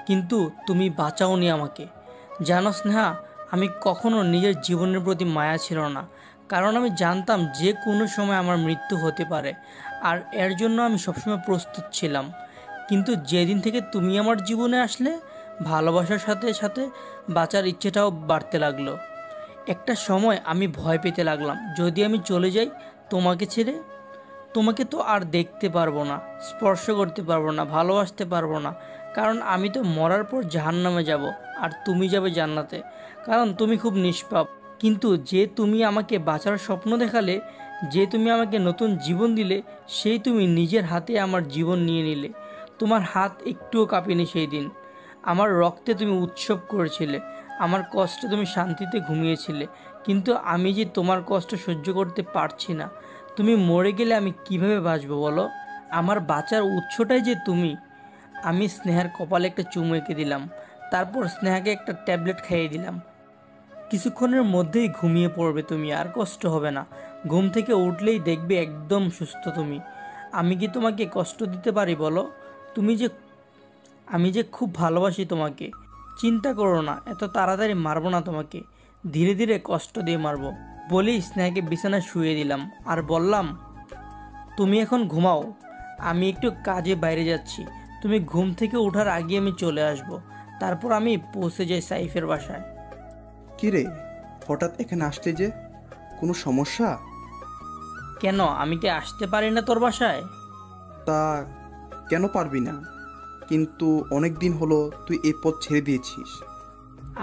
কিন্তু তুমি বাঁচাওনি আমাকে। জানো স্নেহা, আমি কখনো নিজের জীবনের প্রতি মায়া ছিল না, কারণ আমি জানতাম যে কোনো সময় আমার মৃত্যু হতে পারে, আর এর জন্য আমি সবসময় প্রস্তুত ছিলাম। কিন্তু যেদিন থেকে তুমি আমার জীবনে আসলে, ভালোবাসার সাথে সাথে বাঁচার ইচ্ছেটাও বাড়তে লাগলো। একটা সময় আমি ভয় পেতে লাগলাম, যদি আমি চলে যাই তোমাকে ছেড়ে, তোমাকে তো আর দেখতে পারবো না, স্পর্শ করতে পারবো না, ভালোবাসতে পারবো না, কারণ আমি তো মরার পর জাহান্নামে যাব, আর তুমি যাবে জান্নাতে, কারণ তুমি খুব নিষ্পাপ। কিন্তু যে তুমি আমাকে বাঁচার স্বপ্ন দেখালে, যে তুমি আমাকে নতুন জীবন দিলে, সেই তুমি নিজের হাতে আমার জীবন নিয়ে নিলে। তোমার হাত একটুও কাঁপেনি সেই দিন। আমার রক্তে তুমি উৎসব করেছিলে, আমার কষ্টে তুমি শান্তিতে ঘুমিয়েছিলে। কিন্তু আমি যে তোমার কষ্ট সহ্য করতে পারছি না। তুমি মরে গেলে আমি কিভাবে বাঁচবো বলো? আমার বাঁচার উৎসটাই যে তুমি। আমি স্নেহার কপালে একটা চুমু এঁকে দিলাম, তারপর স্নেহাকে একটা ট্যাবলেট খাইয়ে দিলাম। কিছুক্ষণের মধ্যেই ঘুমিয়ে পড়বে তুমি, আর কষ্ট হবে না। ঘুম থেকে উঠলেই দেখবে একদম সুস্থ তুমি। আমি কি তোমাকে কষ্ট দিতে পারি বলো? আমি যে খুব ভালোবাসি তোমাকে। চিন্তা করো না, এত তাড়াতাড়ি মারবো না তোমাকে, ধীরে ধীরে কষ্ট দিয়ে মারবো। বলেই স্নেহাকে বিছানায় শুয়ে দিলাম, আর বললাম, তুমি এখন ঘুমাও, আমি একটু কাজে বাইরে যাচ্ছি। তুমি ঘুম থেকে ওঠার আগে আমি চলে আসব, তারপর আমি পৌঁছে যাই সাইফের বাসায়। কিরে, হঠাৎ এখানে আসলে যে? কোনো সমস্যা? কেন, আমি কি আসতে পারি না তোর বাসায়? তা কেন পারবি না? কিন্তু অনেক দিন হলো তুই এই পথ ছেড়ে দিয়েছিস।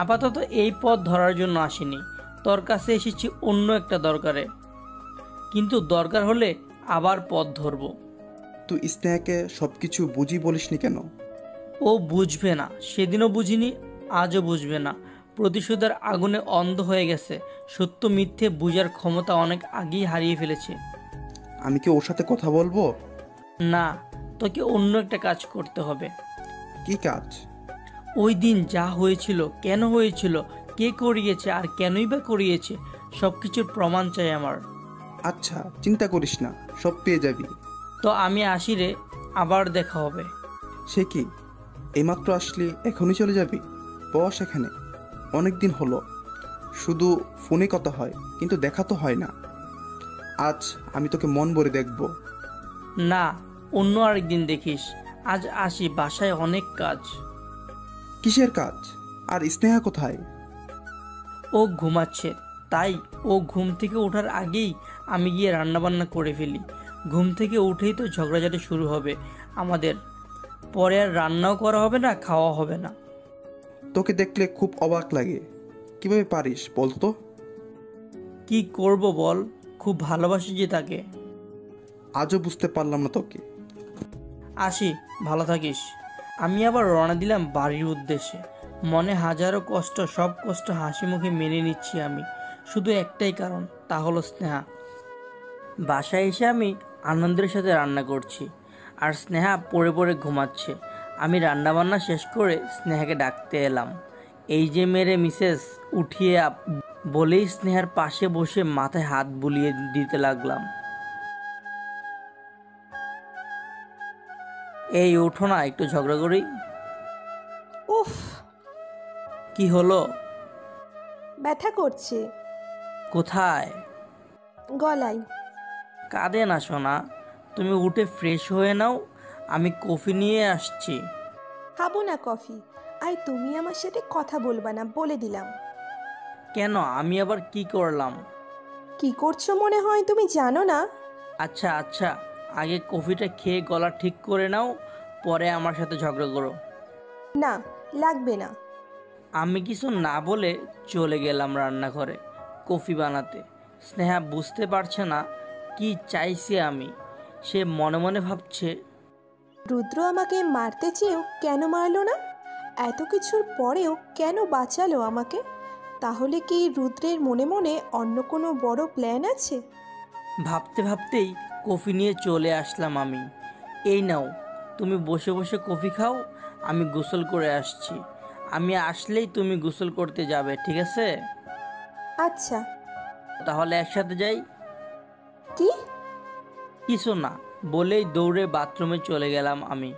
আপাতত এই পথ ধরার জন্য আসিনি, তোর কাছে এসেছি অন্য একটা দরকারে। কিন্তু দরকার হলে আবার পথ ধরবো। তুই স্নেহাকে সব কিছু বুঝি বলিসনি কেন? ও বুঝবে না, সেদিনও বুঝিনি, আজও বুঝবে না। প্রতিশোধের আগুনে অন্ধ হয়ে গেছে। সত্য মিথ্যে বুঝার ক্ষমতা অনেক আগেই হারিয়ে ফেলেছে। আমি কি ওর সাথে কথা বলবো? না, তোকে অন্য একটা কাজ করতে হবে। কি কাজ? ওই দিন যা হয়েছিল, কেন হয়েছিল, কে করিয়েছে, আর কেনই বা করিয়েছে, সব কিছুর প্রমাণ চাই আমার। আচ্ছা, চিন্তা করিস না, সব পেয়ে যাবি। তো আমি আসি রে, আবার দেখা হবে। সে কি, এইমাত্র আসলি, এখনই চলে যাবি? বস এখানে, অনেক দিন হলো, শুধু ফোনে কথা হয় কিন্তু দেখা তো হয় না। আজ আমি তোকে মন ভরে দেখব। না, অন্য আরেকদিন দেখিস। আজ আসি, বাসায় অনেক কাজ। কিসের কাজ? আর স্নেহা কোথায়? ও ঘুমাচ্ছে, তাই ও ঘুম থেকে ওঠার আগেই আমি গিয়ে রান্নাবান্না করে ফেলি। ঘুম থেকে উঠেই তো ঝগড়াঝাটি শুরু হবে আমাদের, পরে আর রান্নাও করা হবে না, খাওয়া হবে না। তোকে দেখলে খুব অবাক লাগে, কিভাবে পারিস বলতো? কি করব বল, খুব ভালোবাসি যে তাকে। আজও বুঝতে পারলাম না তোকে। আসি, ভালো থাকিস। আমি আবার রওনা দিলাম বাড়ির উদ্দেশ্যে। মনে হাজারো কষ্ট, সব কষ্ট হাসি মুখে মেনে নিচ্ছি আমি, শুধু একটাই কারণ, তা হলো স্নেহা। বাসায় এসে আমি আনন্দের সাথে রান্না করছি, আর স্নেহা পড়ে পড়ে ঘুমাচ্ছে। আমি রান্নাবান্না শেষ করে স্নেহাকে ডাকতে এলাম। এই যে মেরে মিসেস, উঠিয়ে বলেই স্নেহার পাশে বসে মাথায় হাত বুলিয়ে দিতে লাগলাম। এই ওঠো না, একটু ঝগড়া করি। উফ, কি হলো? ব্যথা করছে কোথায়? গলায়। কাঁদে না সোনা, তুমি উঠে ফ্রেশ হয়ে নাও, আমি কফি নিয়ে আসছি। খাবো না কফি। আর তুমি আমার সাথে কথা বলবা না, বলে দিলাম। কেন, আমি আবার কি করলাম? কি করছো মনে হয় তুমি জানো না? আচ্ছা আচ্ছা, আগে কফিটা খেয়ে গলা ঠিক করে নাও, পরে আমার সাথে ঝগড়া করো। না, লাগবে না। আমি কিছু না বলে চলে গেলাম রান্নাঘরে কফি বানাতে। স্নেহা বুঝতে পারছে না কি চাইছি আমি। সে মনে মনে ভাবছে, রুদ্র আমাকে মারতে চেয়েও কেন মারলো না? এত কিছুর পরেও কেন বাঁচালো আমাকে? তাহলে কি রুদ্রের মনে মনে অন্য কোনো বড় প্ল্যান আছে? ভাবতে ভাবতেই কফি নিয়ে চলে আসলাম আমি। এই নাও, তুমি বসে বসে কফি খাও, আমি গোসল করে আসছি। আমি আসলেই তুমি গোসল করতে যাবে, ঠিক আছে? আচ্ছা। তাহলে একসাথে যাই। কি? কিছু না বলেই দৌড়ে বাথরুমে চলে গেলাম আমি।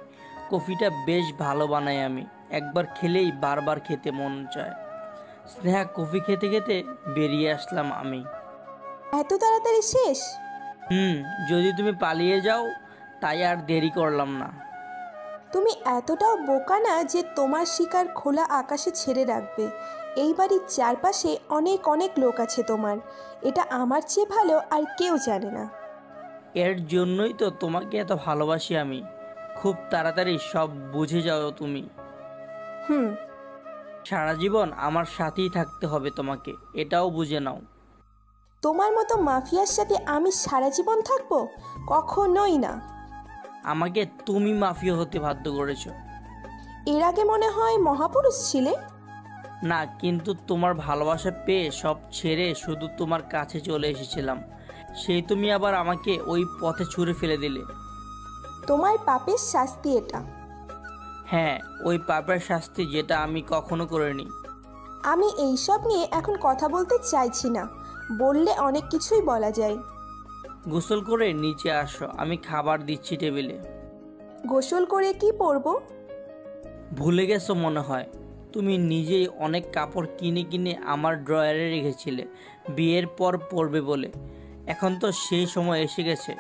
কফিটা বেশ ভালো বানাই আমি, একবার খেলেই বারবার খেতে মন চায়। স্নেহা কফি খেতে খেতে বেরিয়ে আসলাম আমি। এত তাড়াতাড়ি শেষ? যদি তুমি পালিয়ে যাও, তাই আর দেরি করলাম না। তুমি এতটাও বোকা না যে তোমার শিকার খোলা আকাশে ছেড়ে রাখবে। এই বাড়ির চারপাশে অনেক অনেক লোক আছে তোমার। এটা আমার চেয়ে ভালো আর কেউ জানে না। এর জন্যই তো তোমাকে এত ভালোবাসি আমি। খুব তাড়াতাড়ি সব বুঝে যাও তুমি। হুম। সারা জীবন আমার সাথেই থাকতে হবে তোমাকে, এটাও বুঝে নাও। তোমার মতো মাফিয়ার সাথে আমি সারা জীবন থাকবো? কখনোই না। আমাকে তুমি মাফিয়া হতে বাধ্য করেছো। এর আগে মনে হয় মহাপুরুষ ছিলে। না, কিন্তু তোমার ভালোবাসা পেয়ে সব ছেড়ে শুধু তোমার কাছে চলে এসেছিলাম। সেই তুমি আবার আমাকে ওই পথে ছুঁড়ে ফেলে দিলে। তোমার পাপের শাস্তি এটা। হ্যাঁ, ওই পাপের শাস্তি যেটা আমি কখনো করিনি। আমি এইসব নিয়ে এখন কথা বলতে চাইছি না। বললে অনেক কিছুই বলা যায়। গোসল করে নিচে আসো, আমি খাবার দিচ্ছি টেবিলে। গোসল করে কি পরবো? ভুলে গেছো মনে হয়। তুমি নিজেই অনেক কাপড় কিনে কিনে আমার ড্রয়ারে রেখেছিলে বিয়ের পর পরবে বলে। এখন তো সেই সময় এসে গেছে।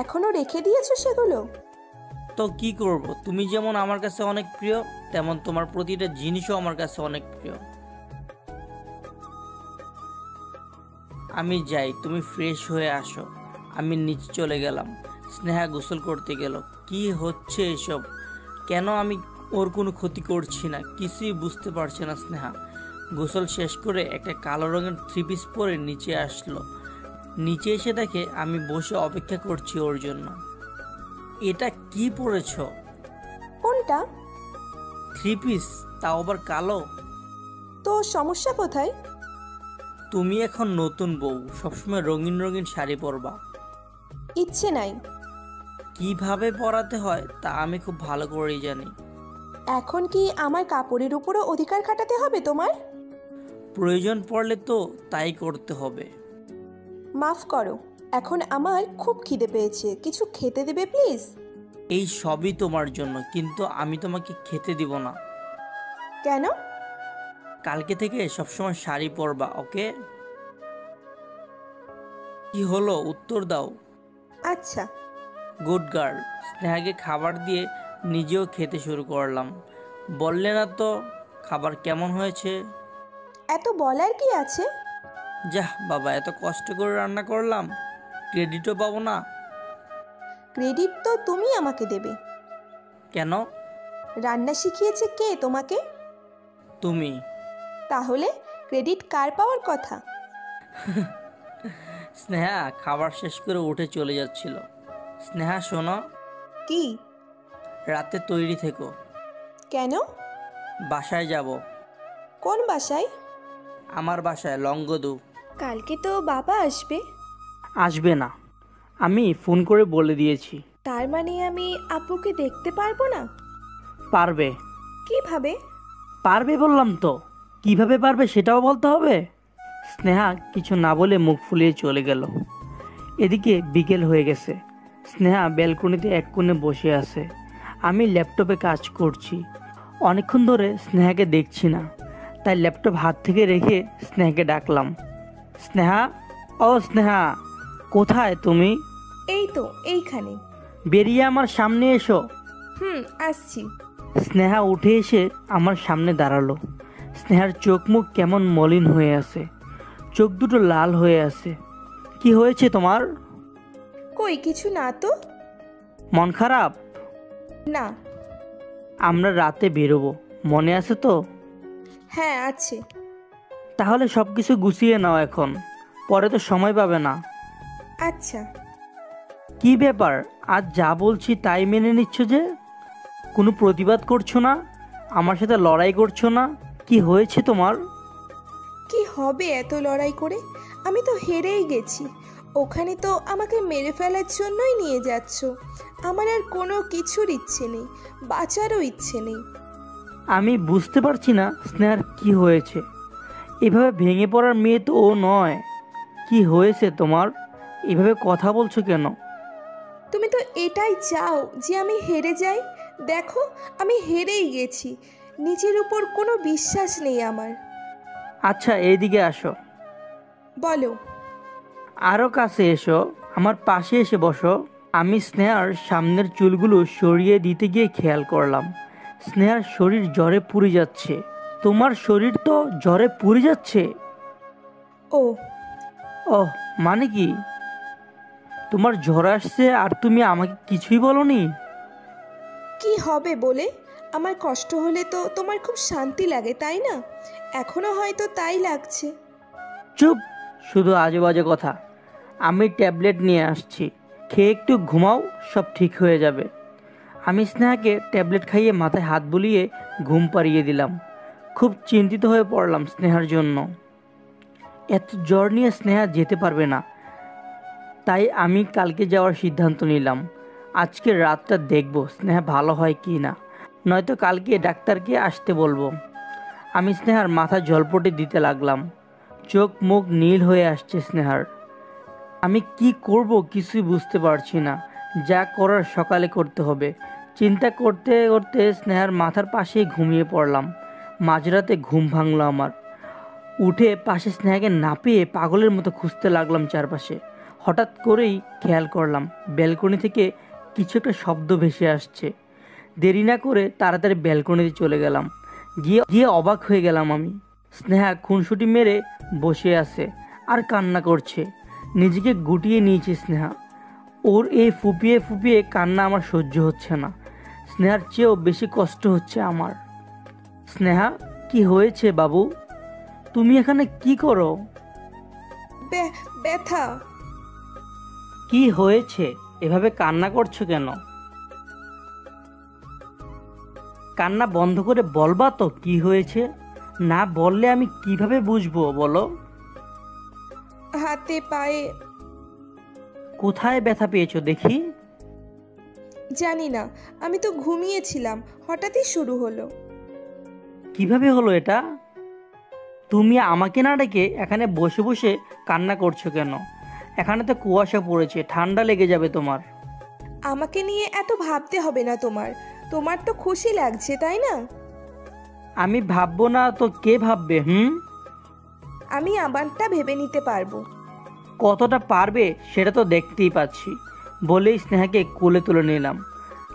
এখনো রেখে দিয়েছো সেগুলো? তো কি করব, তুমি যেমন আমার কাছে অনেক প্রিয়, তেমন তোমার প্রতিটা জিনিসও আমার কাছে অনেক প্রিয়। আমি যাই, তুমি ফ্রেশ হয়ে আসো। আমি নিচে চলে গেলাম। স্নেহা গোসল করতে গেল। কি হচ্ছে এসব? কেন আমি ওর কোনো ক্ষতি করছি না, কিছুই বুঝতে পারছে না স্নেহা। গোসল শেষ করে একটা কালো রঙের থ্রি পিস পরে নিচে আসলো। নিচে এসে দেখে আমি বসে অপেক্ষা করছি ওর জন্য। এটা কি পরেছ? কোনটা? থ্রি পিস, তাও আবার কালো। তো সমস্যা কোথায়? তুমি এখন নতুন বউ, সবসময় রঙিন রঙিন শাড়ি পরবা। ইচ্ছে নাই। কিভাবে পরাতে হয় তা আমি খুব ভালো করেই জানি। এখন কি আমার কাপড়ের উপরও অধিকার খাটাতে হবে তোমার? প্রয়োজন পড়লে তো তাই করতে হবে। মাফ করো, এখন আমার খুব খিদে পেয়েছে। কিছু খেতে দেবে প্লিজ? এই সবই তোমার জন্য, কিন্তু আমি তোমাকে খেতে দিব না। কেন? কালকে থেকে সবসময় শাড়ি পরবা, ওকে? কি হলো, উত্তর দাও। আচ্ছা। Good girl. স্নেহাকে খাবার দিয়ে নিজেও খেতে শুরু করলাম। বললে না তো খাবার কেমন হয়েছে? এত বলার কি আছে? যাহ বাবা, এত কষ্ট করে রান্না করলাম, ক্রেডিটও পাবো না? ক্রেডিট তো তুমি আমাকে দেবে। কেন? রান্না শিখিয়েছে কে তোমাকে? তুমি। তাহলে ক্রেডিট কার পাওয়ার কথা? স্নেহা খাবার শেষ করে উঠে চলে যাচ্ছিল। স্নেহা শোনো। কি? রাতে তৈরি থেকো। কেন? বাসায় যাব। কোন বাসায়? আমার বাসায়, লঙ্গদু। কালকে তো বাবা আসবে। আসবে না, আমি ফোন করে বলে দিয়েছি। তার মানে আমি আপুকে দেখতে পারবো না? পারবে। কিভাবে? পারবে বললাম তো, কিভাবে পারবে সেটাও বলতে হবে? স্নেহা কিছু না বলে মুখ ফুলিয়ে চলে গেল। এদিকে বিকেল হয়ে গেছে। স্নেহা ব্যালকনিতে এক কোণে বসে আছে। আমি ল্যাপটপে কাজ করছি। অনেকক্ষণ ধরে স্নেহাকে দেখছি না, তাই ল্যাপটপ হাত থেকে রেখে স্নেহাকে ডাকলাম। স্নেহা, ও স্নেহা, কোথায় তুমি? এই তো এইখানে। বেরিয়ে আমার সামনে এসো। আসছি। স্নেহা উঠে এসে আমার সামনে দাঁড়ালো। স্নেহার চোখ মুখ কেমন মলিন হয়ে আছে, চোখ দুটো লাল হয়ে আছে। কি হয়েছে তোমার? কই কিছু না তো। মন খারাপ? না। আমরা রাতে বেরোবো, মনে আছে তো? হ্যাঁ আছে। তাহলে সব কিছু গুছিয়ে নাও এখন, পরে তো সময় পাবে না। আচ্ছা। কি ব্যাপার, আজ যা বলছি তাই মেনে নিচ্ছ যে? কোনো প্রতিবাদ করছো না, আমার সাথে লড়াই করছো না? কি হয়েছে তোমার? কি হবে এত লড়াই করে? আমি তো হেরেই গেছি। ওখানে তো আমাকে মেরে ফেলার জন্যই নিয়ে যাচ্ছ। আমার আর কোনো কিছুর ইচ্ছে নেই, বাঁচারও ইচ্ছে নেই। আমি বুঝতে পারছি না স্নেহার কি হয়েছে। এভাবে ভেঙে পড়ার মেয়ে তো ও নয়। কি হয়েছে তোমার? এভাবে কথা বলছো কেন? তুমি তো এটাই চাও যে আমি হেরে যাই। দেখো, আমি হেরেই গেছি। নিজের উপর কোনো বিশ্বাস নেই আমার। আচ্ছা এইদিকে আসো। বলো। আরও কাছে এসো, আমার পাশে এসে বসো। আমি স্নেহার সামনের চুলগুলো সরিয়ে দিতে গিয়ে খেয়াল করলাম স্নেহার শরীর জ্বরে পুড়ে যাচ্ছে। তোমার শরীর তো জ্বরে পুড়ে যাচ্ছে? ও। ওহ, মানে কি? তোমার জ্বর আসছে আর তুমি আমাকে কিছুই বলনি? কি হবে বলে? আমার কষ্ট হলে তো তোমার খুব শান্তি লাগে, তাই না? এখনো হয়তো তাই লাগছে। চুপ, শুধু আজে বাজে কথা। আমি ট্যাবলেট নিয়ে আসছি, খেয়ে একটু ঘুমাও, সব ঠিক হয়ে যাবে। আমি স্নেহাকে ট্যাবলেট খাইয়ে মাথায় হাত বুলিয়ে ঘুম পাড়িয়ে দিলাম। খুব চিন্তিত হয়ে পড়লাম স্নেহার জন্য। এত জ্বর নিয়ে স্নেহা যেতে পারবে না, তাই আমি কালকে যাওয়ার সিদ্ধান্ত নিলাম। আজকে রাতটা দেখব স্নেহা ভালো হয় কি না, নয়তো কালকে ডাক্তারকে আসতে বলবো। আমি স্নেহার মাথা জলপটে দিতে লাগলাম। চোখ মুখ নীল হয়ে আসছে স্নেহার। আমি কি করব কিছুই বুঝতে পারছি না। যা করার সকালে করতে হবে। চিন্তা করতে করতে স্নেহার মাথার পাশেই ঘুমিয়ে পড়লাম। মাঝরাতে ঘুম ভাঙলো আমার। উঠে পাশে স্নেহাকে না পেয়ে পাগলের মতো খুঁজতে লাগলাম চারপাশে। হঠাৎ করেই খেয়াল করলাম ব্যালকনি থেকে কিছু একটা শব্দ ভেসে আসছে। দেরি না করে তাড়াতাড়ি ব্যালকনিতে চলে গেলাম। গিয়ে গিয়ে অবাক হয়ে গেলাম আমি। স্নেহা খুনসুটি মেরে বসে আছে আর কান্না করছে। নিজেকে গুটিয়ে নিয়েছে স্নেহা। ওর এই ফুপিয়ে ফুপিয়ে কান্না আমার সহ্য হচ্ছে না। স্নেহার চেয়েও বেশি কষ্ট হচ্ছে আমার। স্নেহা, কি হয়েছে বাবু? তুমি এখানে কি করো? ব্যথা। কি হয়েছে? এভাবে কান্না করছো কেন? কান্না বন্ধ করে বলবা তো কি হয়েছে? না বললে আমি কিভাবে বুঝবো বলো? হাতে পায়ে। কোথায় ব্যথা পেয়েছো দেখি? জানি না, আমি তো ঘুমিয়েছিলাম, হঠাৎই শুরু হলো। কিভাবে হলো এটা? তুমি আমাকে না ডেকে এখানে বসে বসে কান্না করছো কেন? এখানে তো কুয়াশা পড়েছে, ঠান্ডা লেগে যাবে তোমার। আমাকে নিয়ে এত ভাবতে হবে না তোমার। তোমার তো খুশি লাগছে, তাই না? আমি ভাববো না তো কে ভাববে? আমি আমারটা ভেবে নিতে পারবো। কতটা পারবে সেটা তো দেখতেই পাচ্ছি। বলেই স্নেহাকে কোলে তুলে নিলাম।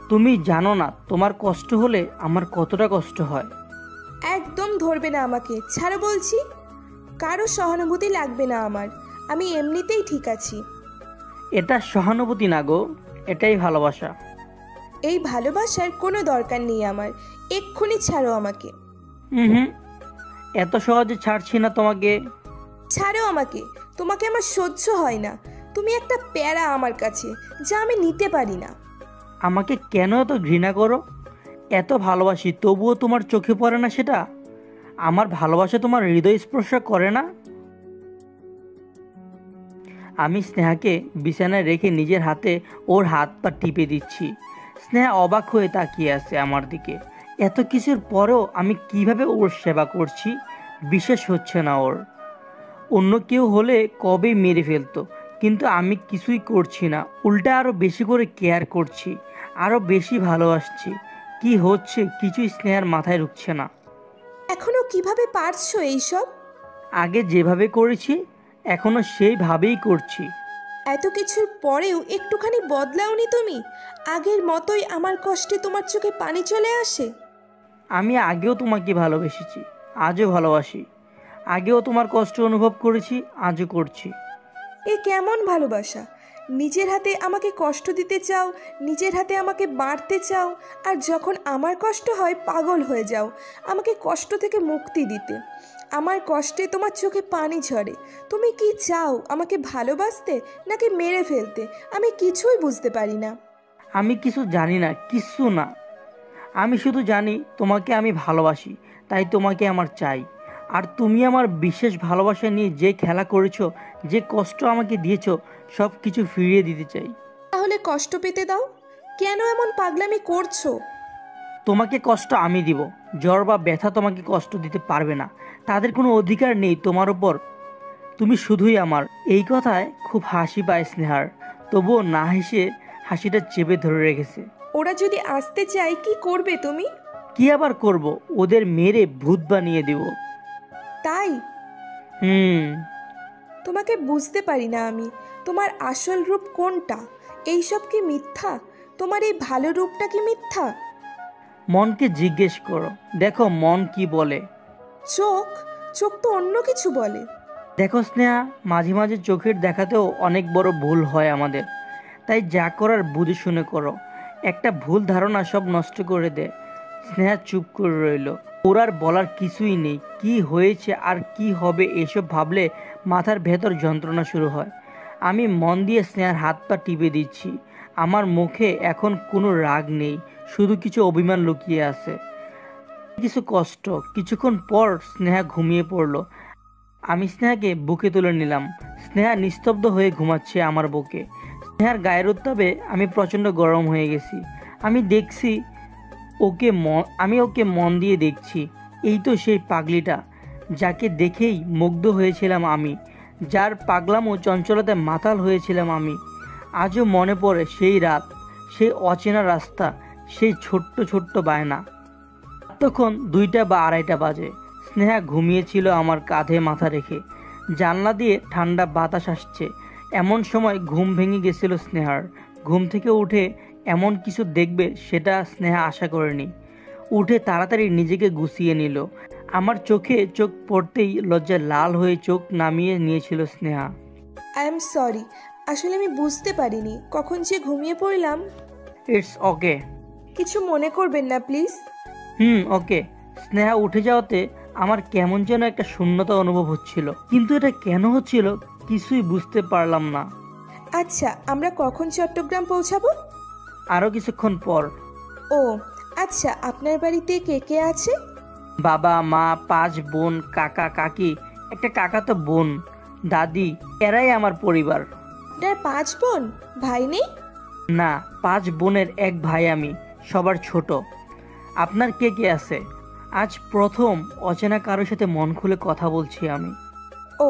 তুমি জানো না তোমার কষ্ট হলে আমার কতটা কষ্ট হয়। একদম ধরবে না আমাকে, ছাড়ো বলছি। কারো সহানুভূতি লাগবে না আমার, আমি এমনিতেই ঠিক আছি। এটা সহানুভূতি না গো, এটাই ভালোবাসা। এই ভালোবাসার কোনো দরকার নেই আমার, এক্ষুনি ছাড়ো আমাকে। হুম, এত সহজে ছাড়ছি না তোমাকে। ছাড়ো আমাকে, তোমাকে আমার সহ্য হয় না। তুমি একটা প্যারা আমার কাছে, যা আমি নিতে পারি না। আমাকে কেন এত ঘৃণা করো? এত ভালোবাসি তবুও তোমার চোখে পড়ে না সেটা? আমার ভালোবাসা তোমার হৃদয় স্পর্শ করে না? আমি স্নেহাকে বিছানায় রেখে নিজের হাতে ওর হাত পা টিপে দিচ্ছি। স্নেহা অবাক হয়ে তাকিয়ে আছে আমার দিকে। এত কিছুর পরেও আমি কিভাবে ওর সেবা করছি বিশ্বাস হচ্ছে না ওর। অন্য কেউ হলে কবেই মেরে ফেলতো, কিন্তু আমি কিছুই করছি না, উল্টা আরও বেশি করে কেয়ার করছি, আরও বেশি ভালোবাসছি। কি হচ্ছে কিছুই স্নেহার মাথায় ঢুকছে না। এখনো কিভাবে পারছো এইসব? আগে যেভাবে করেছি এখনও সেইভাবেই করছি। এত কিছুর পরেও একটুখানি বদলাওনি তুমি? আগের মতোই আমার কষ্টে তোমার চোখে পানি চলে আসে? আমি আগেও তোমাকে ভালোবেসেছি, আজও ভালোবাসি। আগেও তোমার কষ্ট অনুভব করেছি, আজও করছি। এ কেমন ভালোবাসা? নিজের হাতে আমাকে কষ্ট দিতে চাও, নিজের হাতে আমাকে মারতে চাও, আর যখন আমার কষ্ট হয় পাগল হয়ে যাও আমাকে কষ্ট থেকে মুক্তি দিতে। আমার কষ্টে তোমার চোখে পানি ঝরে। তুমি কি চাও, আমাকে ভালোবাসতে নাকি মেরে ফেলতে? আমি কিছুই বুঝতে পারি না। আমি কিছু জানি না, কিচ্ছু না। আমি শুধু জানি তোমাকে আমি ভালোবাসি, তাই তোমাকে আমার চাই। আর তুমি আমার বিশেষ ভালোবাসা নিয়ে যে খেলা করেছো, যে কষ্ট আমাকে দিয়েছো, সব কিছু ফিরিয়ে দিতে চাই। তাহলে কষ্ট পেতে দাও। কেন এমন পাগলামি করছো? তোমাকে কষ্ট আমি দিব, জ্বর বা ব্যথা তোমাকে কষ্ট দিতে পারবে না। তাদের কোনো অধিকার নেই তোমার উপর। তুমি শুধুই আমার। এই কথায় খুব হাসি পায় স্নেহার, তবুও না হেসে হাসিটা চেপে ধরে রেখেছে। ওরা যদি আসতে চায় কি করবে তুমি? কি আবার করব, ওদের মেরে ভূত বানিয়ে দিব। তাই? হুম। তোমাকে বুঝতে পারি না আমি। তোমার আসল রূপ কোনটা? এইসব কি মিথ্যা? তোমার এই ভালো রূপটা কি মিথ্যা? মনকে জিজ্ঞেস করো, দেখো মন কি বলে। চোখ? চোখ তো অন্য কিছু বলে। দেখো স্নেহা, মাঝে মাঝে চোখের দেখাতেও অনেক বড় ভুল হয় আমাদের। তাই যা করার বুঝে শুনে করো। একটা ভুল ধারণা সব নষ্ট করে দেয়। স্নেহা চুপ করে রইল। ওর আর বলার কিছুই নেই। কি হয়েছে আর কি হবে এসব ভাবলে মাথার ভেতর যন্ত্রণা শুরু হয়। আমি মন দিয়ে স্নেহার হাত পা টিপে দিচ্ছি। আমার মুখে এখন কোনো রাগ নেই, শুধু কিছু অভিমান লুকিয়ে আছে, কিছু কষ্ট। কিছুক্ষণ পর স্নেহা ঘুমিয়ে পড়ল। আমি স্নেহাকে বুকে তুলে নিলাম। স্নেহা নিস্তব্ধ হয়ে ঘুমাচ্ছে আমার বুকে। স্নেহার গায়ের উত্তাপে আমি প্রচণ্ড গরম হয়ে গেছি। আমি ওকে মন দিয়ে দেখছি। এই তো সেই পাগলিটা, যাকে দেখেই মুগ্ধ হয়েছিলাম আমি, যার পাগলাম ও চঞ্চলতায় মাতাল হয়েছিলাম আমি। আজও মনে পড়ে সেই রাত, সেই অচেনা রাস্তা, সেই ছোট্ট ছোট্ট বায়না। তখন 2টা বা 2:30 বাজে। স্নেহা ঘুমিয়েছিল আমার কাঁধে মাথা রেখে। জানলা দিয়ে ঠান্ডা বাতাস আসছে। এমন সময় ঘুম ভেঙে গেছিল স্নেহার। ঘুম থেকে উঠে এমন কিছু দেখবে সেটা স্নেহা আশা করেনি। উঠে তাড়াতাড়ি নিজেকে গুছিয়ে নিল। আমার চোখে চোখ পড়তেই লজ্জায় লাল হয়ে চোখ নামিয়ে নিয়েছিল স্নেহা। আই এম সরি, আসলে আমি বুঝতে পারিনি কখন যে ঘুমিয়ে পড়লাম। It's okay. কিছু মনে করবেন না প্লিজ। ওকে। স্নেহা উঠে যাওয়াতে আমার কেমন যেন একটা শূন্যতা অনুভব হচ্ছিল, কিন্তু এটা কেন হচ্ছিল কিছুই বুঝতে পারলাম না। আচ্ছা, আমরা কখন চট্টগ্রাম পৌঁছাবো? আরও কিছুক্ষণ পর। ও আচ্ছা, আপনার বাড়িতে কে কে আছে? বাবা, মা, 5 বোন, কাকা, কাকি, একটা কাকা তো বোন, দাদি, এরাই আমার পরিবার। আপনার 5 বোন? ভাই নেই? না, 5 বোনের এক ভাই আমি, সবার ছোট। আপনার কে কে আছে? আজ প্রথম অচেনা কারোর সাথে মন খুলে কথা বলছি আমি। ও,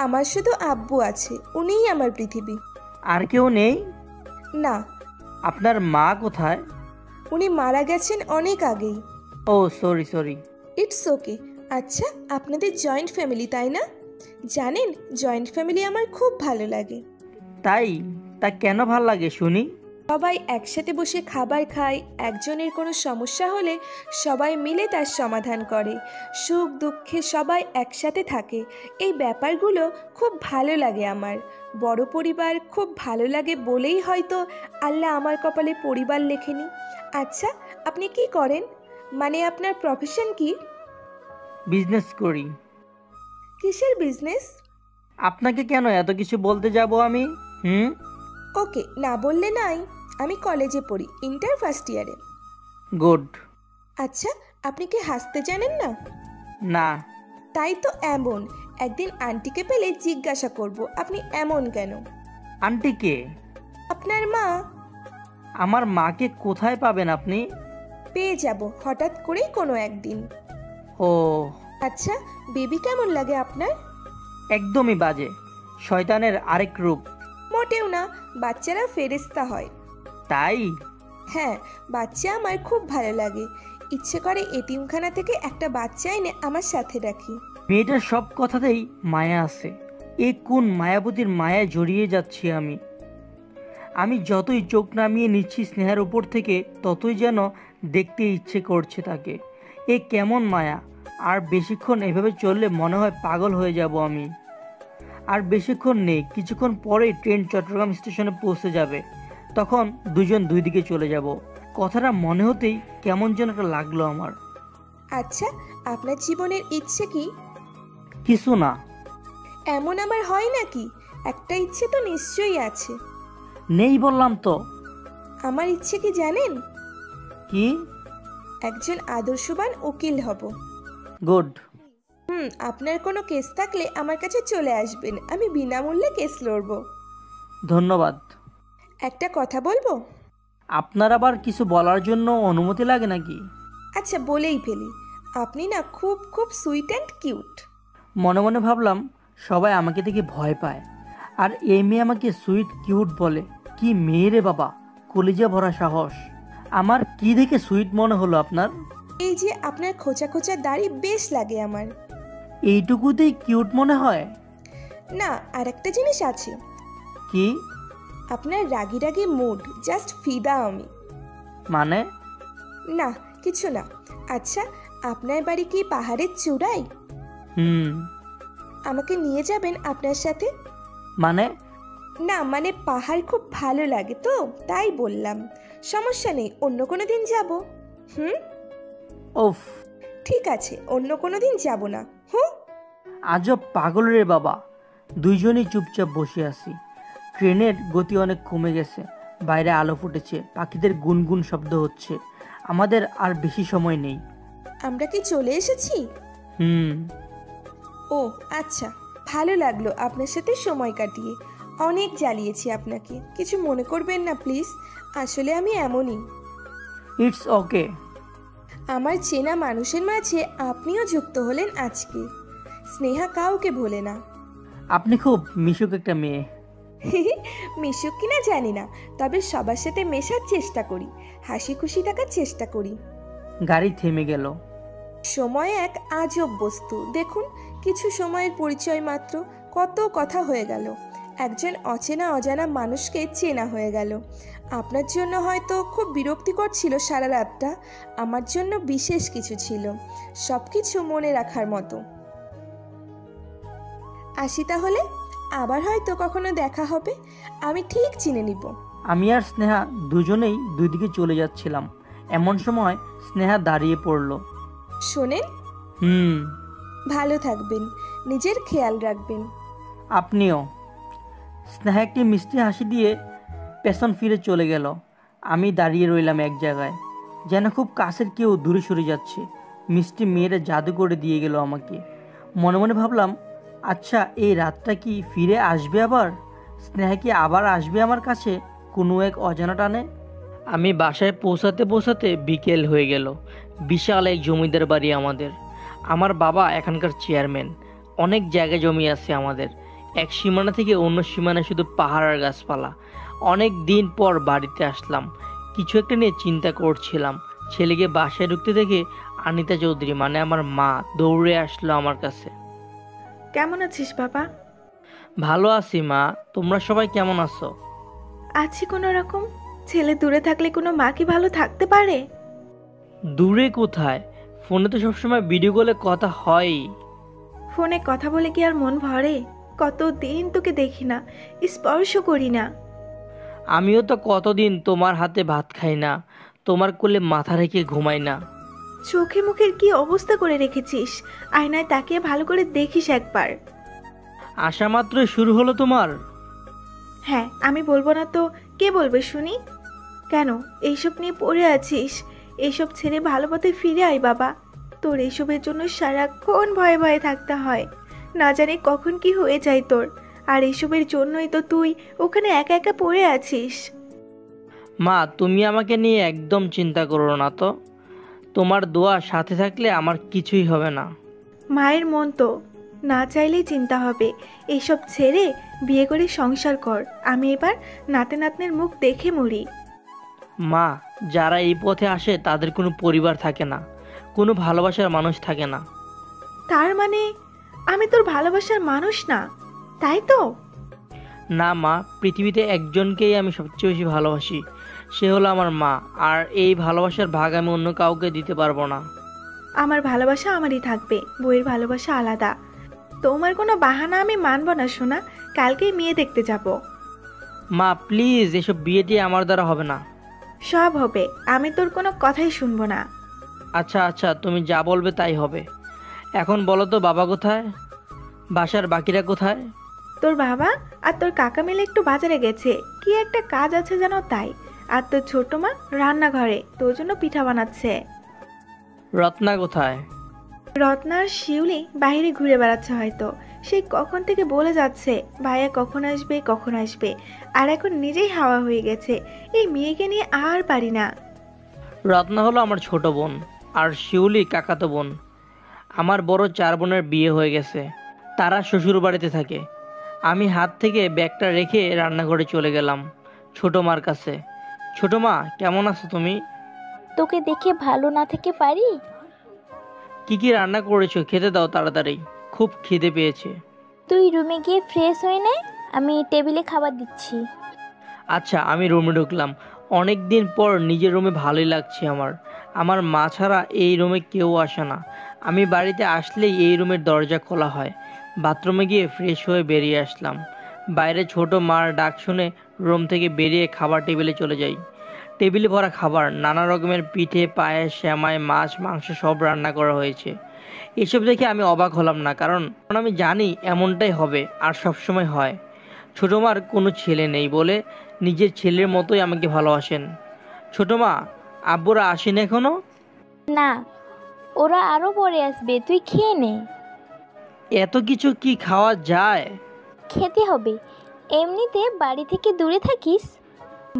আমার শুধু আব্বু আছে, উনিই আমার পৃথিবী। আর কেউ নেই? না। আপনার মা কোথায়? উনি মারা গেছেন অনেক আগেই। ও সরি। It's okay. আচ্ছা, আপনাদের জয়েন্ট ফ্যামিলি তাই না? জানেন, জয়েন্ট ফ্যামিলি আমার খুব ভালো লাগে। তাই? তা কেন ভাল লাগে শুনি? সবাই একসাথে বসে খাবার খায়, একজনের কোনো সমস্যা হলে সবাই মিলে তার সমাধান করে, সুখ দুঃখে সবাই একসাথে থাকে। এই ব্যাপারগুলো খুব ভালো লাগে আমার। বড় পরিবার খুব ভালো লাগে বলেই হয়তো আল্লাহ আমার কপালে পরিবার লেখেনি। আচ্ছা, আপনি কি করেন? মানে আপনার প্রফেশন কি? বিজনেস করি। কিসের বিজনেস? আপনাকে কেন এত কিছু বলতে যাব আমি? ওকে, না বললে নাই। আমি কলেজে পড়ি, ইন্টার ফার্স্ট ইয়ারে। গুড। আচ্ছা, আপনি কি হাসতে জানেন না? না। তাই তো এমন। একদিন আন্টিকে পেলে জিজ্ঞাসা করব আপনি এমন কেন। আন্টি কে? আপনার মা। আমার মাকে কোথায় পাবেন আপনি? পেয়ে যাব হঠাৎ করেই কোনো একদিন। ও আচ্ছা, বেবি কেমন লাগে আপনার? একদমই বাজে, শয়তানের আরেক রূপ। মোটেও না, বাচ্চারা ফেরেশতা হয়। তাই? হ্যাঁ, বাচ্চা আমার খুব ভালো লাগে। ইচ্ছে করে এতিমখানা থেকে একটা বাচ্চা এনে আমার সাথে রাখি। মেয়েটার সব কথাতেই মায়া আছে। এ কোন মায়াবতীর মায়ায় জড়িয়ে যাচ্ছি আমি যতই চোখ নামিয়ে নিচ্ছি স্নেহার উপর থেকে, ততই যেন দেখতে ইচ্ছে করছে তাকে। এ কেমন মায়া! আর বেশিক্ষণ এভাবে চললে মনে হয় পাগল হয়ে যাব আমি। আর বেশিক্ষণ নেই, কিছুক্ষণ পরেই ট্রেন চট্টগ্রাম স্টেশনে পৌঁছে যাবে। তখন দুজন দুই দিকে চলে যাব। কথাটা মনে হতেই কেমন যেন একটা লাগলো আমার। আচ্ছা, আপনার জীবনের ইচ্ছে কি? কিছু না। এমন আমার হয় নাকি? একটা ইচ্ছে তো নিশ্চয়ই আছে। নেই বললাম তো। আমার ইচ্ছে কি জানেন? কি? একজন আদর্শবান উকিল হব। গুড। আপনার কোনো কেস থাকলে আমার কাছে চলে আসবেন, আমি বিনামূল্যে কেস লড়ব। ধন্যবাদ। একটা কথা বলবো? আপনার আবার কিছু বলার জন্য অনুমতি লাগে নাকি? আচ্ছা, বলেই ফেলি। আপনি না খুব খুব সুইট অ্যান্ড কিউট। মনে মনে ভাবলাম সবাই আমাকে দেখে ভয় পায়, আর এই মেয়ে আমাকে সুইট কিউট বলে। কি মেয়ে রে বাবা, কলিজা ভরা সাহস। আমার কি দেখে সুইট মনে হলো আপনার? এই যে আপনার খোঁচা খোঁচা দাড়ি বেশ লাগে আমার। এইটুকুতেই কিউট মনে হয়? না, আর একটা জিনিস আছে। কি? আপনার রাগি রাগি মুড, জাস্ট ফিদা আমি। মানে? না, কিছু না। আচ্ছা, আপনার বাড়ি কি পাহাড়ের চূড়ায়? আমাকে নিয়ে যাবেন আপনার সাথে? মানে? না মানে পাহাড় খুব ভালো লাগে তো, তাই বললাম। সমস্যা নেই, অন্য কোনো দিন যাব। ওফ। ঠিক আছে, অন্য কোনো দিন যাব না। আজব পাগল রে বাবা। দুইজনই চুপচাপ বসে আছি। ট্রেনের গতি অনেক কমে গেছে, বাইরে আলো ফুটেছে, পাখিদের গুনগুন শব্দ হচ্ছে। আমাদের আর বেশি সময় নেই। আমরা কি চলে এসেছি? ও আচ্ছা, ভালো লাগলো আপনার সাথে সময় কাটিয়ে। অনেক জ্বালিয়েছি আপনাকে, কিছু মনে করবেন না প্লিজ। আসলে আমি এমনই। It's okay. আমার চেনা মানুষের মাঝে আপনিও যুক্ত হলেন আজকে। স্নেহা কাউকে ভোলে না। আপনি খুব মিশুক একটা মেয়ে। মিশুক কিনা জানি না, তবে সবার সাথে মেশার চেষ্টা করি, হাসি খুশি থাকার চেষ্টা করি। গাড়ি থেমে গেল। সময় এক আজব বস্তু। দেখুন, কিছু সময়ের পরিচয় মাত্র কত কথা হয়ে গেল। একজন অচেনা অজানা মানুষকে চেনা হয়ে গেল। আপনার জন্য হয়তো খুব বিরক্তিকর ছিল সারা রাতটা, আমার জন্য বিশেষ কিছু ছিল, সব কিছু মনে রাখার মতো। আসি তাহলে, আবার হয়তো কখনো দেখা হবে, আমি ঠিক চিনে নিব। আমি আর স্নেহা দুজনেই দুই দিকে চলে যাচ্ছিলাম। এমন সময় স্নেহা দাঁড়িয়ে পড়ল। শোনেন, ভালো থাকবেন, নিজের খেয়াল রাখবেন। আপনিও। স্নেহা একটি মিষ্টি হাসি দিয়ে পেছন ফিরে চলে গেল। আমি দাঁড়িয়ে রইলাম এক জায়গায়, যেন খুব কাছের কেউ দূরে সরে যাচ্ছে। মিষ্টি মেয়েরা জাদু করে দিয়ে গেল আমাকে। মনে মনে ভাবলাম, আচ্ছা এই রাতটা কি ফিরে আসবে আবার? স্নেহা কি আবার আসবে আমার কাছে কোনো এক অজানা টানে? আমি বাসায় পৌঁছাতে পৌঁছাতে বিকেল হয়ে গেল। বিশাল এক জমিদার বাড়ি আমাদের। আমার বাবা এখানকার চেয়ারম্যান। অনেক জায়গা জমি আছে আমাদের। এক সীমানা থেকে অন্য সীমানায় শুধু পাহাড় আর গাছপালা। অনেক দিন পর বাড়িতে আসলাম। কিছু একটা নিয়ে চিন্তা করছিলাম। ছেলেকে বাসায় ঢুকতে দেখে আনিতা চৌধুরী মানে আমার মা দৌড়ে আসলো আমার কাছে। কেমন আছিস বাবা? ভালো আছি মা, তোমরা সবাই কেমন আছো? আছি কোনো রকম। ছেলে দূরে থাকলে কোনো মা কি ভালো থাকতে পারে? দূরে কোথায়, ফোনে তো সবসময় ভিডিও কলে কথা হয়। ফোনে কথা বলে কি আর মন ভরে? কতদিন তোকে দেখি না, স্পর্শ করি না। আমিও তো কতদিন তোমার হাতে ভাত খাই না, তোমার কোলে মাথা রেখে ঘুমাই না। চোখে মুখের কি অবস্থা করে রেখেছিস? আয়নায় তাকিয়ে ভালো করে দেখিস একবার। আসা মাত্রই শুরু হলো তোমার? হ্যাঁ, আমি বলবো না তো কে বলবে শুনি? কেন এইসব নিয়ে পড়ে আছিস? এইসব ছেড়ে ভালো পথে ফিরে আয় বাবা। তোর এইসবের জন্য সারাক্ষণ ভয়ে ভয়ে থাকতে হয়, না জানি কখন কি হয়ে যায় তোর। আর এইসবের জন্যই তো তুই ওখানে একা একা পড়ে আছিস। মা তুমি আমাকে নিয়ে একদম চিন্তা করো না তো। তোমার দোয়া সাথে থাকলে আমার কিছুই হবে না। মায়ের মন তো, না চাইলেই চিন্তা হবে। এইসব ছেড়ে বিয়ে করে সংসার কর। আমি এবার নাতে নাতনের মুখ দেখে মরি। মা, যারা এই পথে আসে তাদের কোনো পরিবার থাকে না, কোনো ভালোবাসার মানুষ থাকে না। তার মানে আমি তোর ভালোবাসার মানুষ না, তাই তো? না মা, পৃথিবীতে একজনকেই আমি সবচেয়ে বেশি ভালোবাসি, সে হলো আমার মা। আর এই ভালোবাসার ভাগ আমি অন্য কাউকে দিতে পারবো না। আমার ভালোবাসা আমারই থাকবে, বইয়ের ভালোবাসা আলাদা। তোমার কোনো বাহানা আমি মানব না সোনা, কালকেই মেয়ে দেখতে যাব। মা প্লিজ, এসব বিয়ে টিয়ে আমার দ্বারা হবে না। সব হবে, আমি তোর কোনো কথাই শুনবো না। আচ্ছা আচ্ছা, তুমি যা বলবে তাই হবে। এখন বলো তো বাবা কোথায়, বাসার বাকিরা কোথায়? তোর বাবা আর তোর কাকা মিলে একটু বাজারে গেছে, কি একটা কাজ আছে যেন তাই। আর তোর ছোট মা রান্নাঘরে তোর জন্য পিঠা বানাচ্ছে। রত্না কোথায়? রত্নার শিউলি বাইরে ঘুরে বেড়াচ্ছে হয়তো, সে কখন থেকে বলে যাচ্ছে ভাইয়া কখন আসবে কখন আসবে, আর এখন নিজেই হাওয়া হয়ে গেছে। এই মেয়েকে নিয়ে আর পারি না। রত্না হলো আমার ছোট বোন, আর শিউলি কাকাতো বোন। আমার বড় 4 বোনের বিয়ে হয়ে গেছে, তারা শ্বশুর বাড়িতে থাকে। আমি হাত থেকে ব্যাগটা রেখে রান্নাঘরে চলে গেলাম ছোট মার কাছে। ছোট মা, কেমন আছো তুমি? তোকে দেখে ভালো না থেকে পারি? কি কি রান্না করেছো, খেতে দাও তাড়াতাড়ি, খুব খিদে পেয়েছে। তুই রুমে গিয়ে ফ্রেশ হয়ে নে, আমি টেবিলে খাবার দিচ্ছি। আচ্ছা, আমি রুমে ঢুকলাম। অনেক দিন পর নিজের রুমে ভালোই লাগছে আমার। আমার মা ছাড়া এই রুমে কেউ আসে না। আমি বাড়িতে আসলেই এই রুমের দরজা খোলা হয়। বাথরুমে গিয়ে ফ্রেশ হয়ে বেরিয়ে আসলাম। বাইরে ছোট মার ডাক শুনে রুম থেকে বেরিয়ে খাবার টেবিলে চলে যাই। টেবিলে ভরা খাবার, নানা রকমের পিঠে, পায়েস, সেমাই, মাছ, মাংস সব রান্না করা হয়েছে। এসব দেখে আমি অবাক হলাম না, কারণ আমি জানি এমনটাই হবে আর সবসময় হয়। ছোটো মার কোনো ছেলে নেই বলে নিজের ছেলের মতোই আমাকে ভালোবাসেন। ছোটো মা, আব্বুরা আসেন এখনো? না, ওরা আরো পরে আসবে, তুই খেয়ে নে। এত কিছু কি খাওয়া যায়? খেতে হবে, এমনিতে বাড়ি থেকে দূরে থাকিস,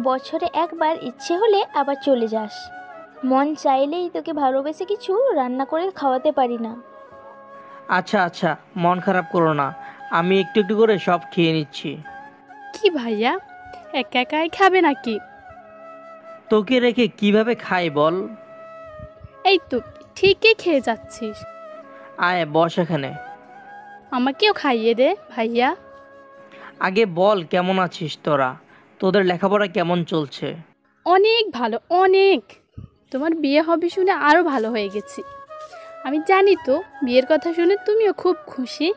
বছরে একবার ইচ্ছে হলে আবার চলে যাস। মন চাইলেই তোকে ভালোবেসে কিছু রান্না করে খাওয়াতে পারি না। আচ্ছা আচ্ছা, মন খারাপ করো না, আমি একটু একটু করে সব খেয়ে নিচ্ছি। কি ভাইয়া, একা একাই খাবে নাকি? তোকে রেখে কিভাবে খাই বল? এই তো ঠিকই খেয়ে যাচ্ছিস। আয় বস এখানে। আমাকেও খাইয়ে দে ভাইয়া। আগে বল, কেমন আছিস তোরা? তোদের লেখাপড়া কেমন চলছে? অনেক ভালো, অনেক। তোমার বিয়ে হবে শুনে আরও ভালো হয়ে গেছি। আমি জানি তো বিয়ের কথা শুনে তুমিও খুব খুশি।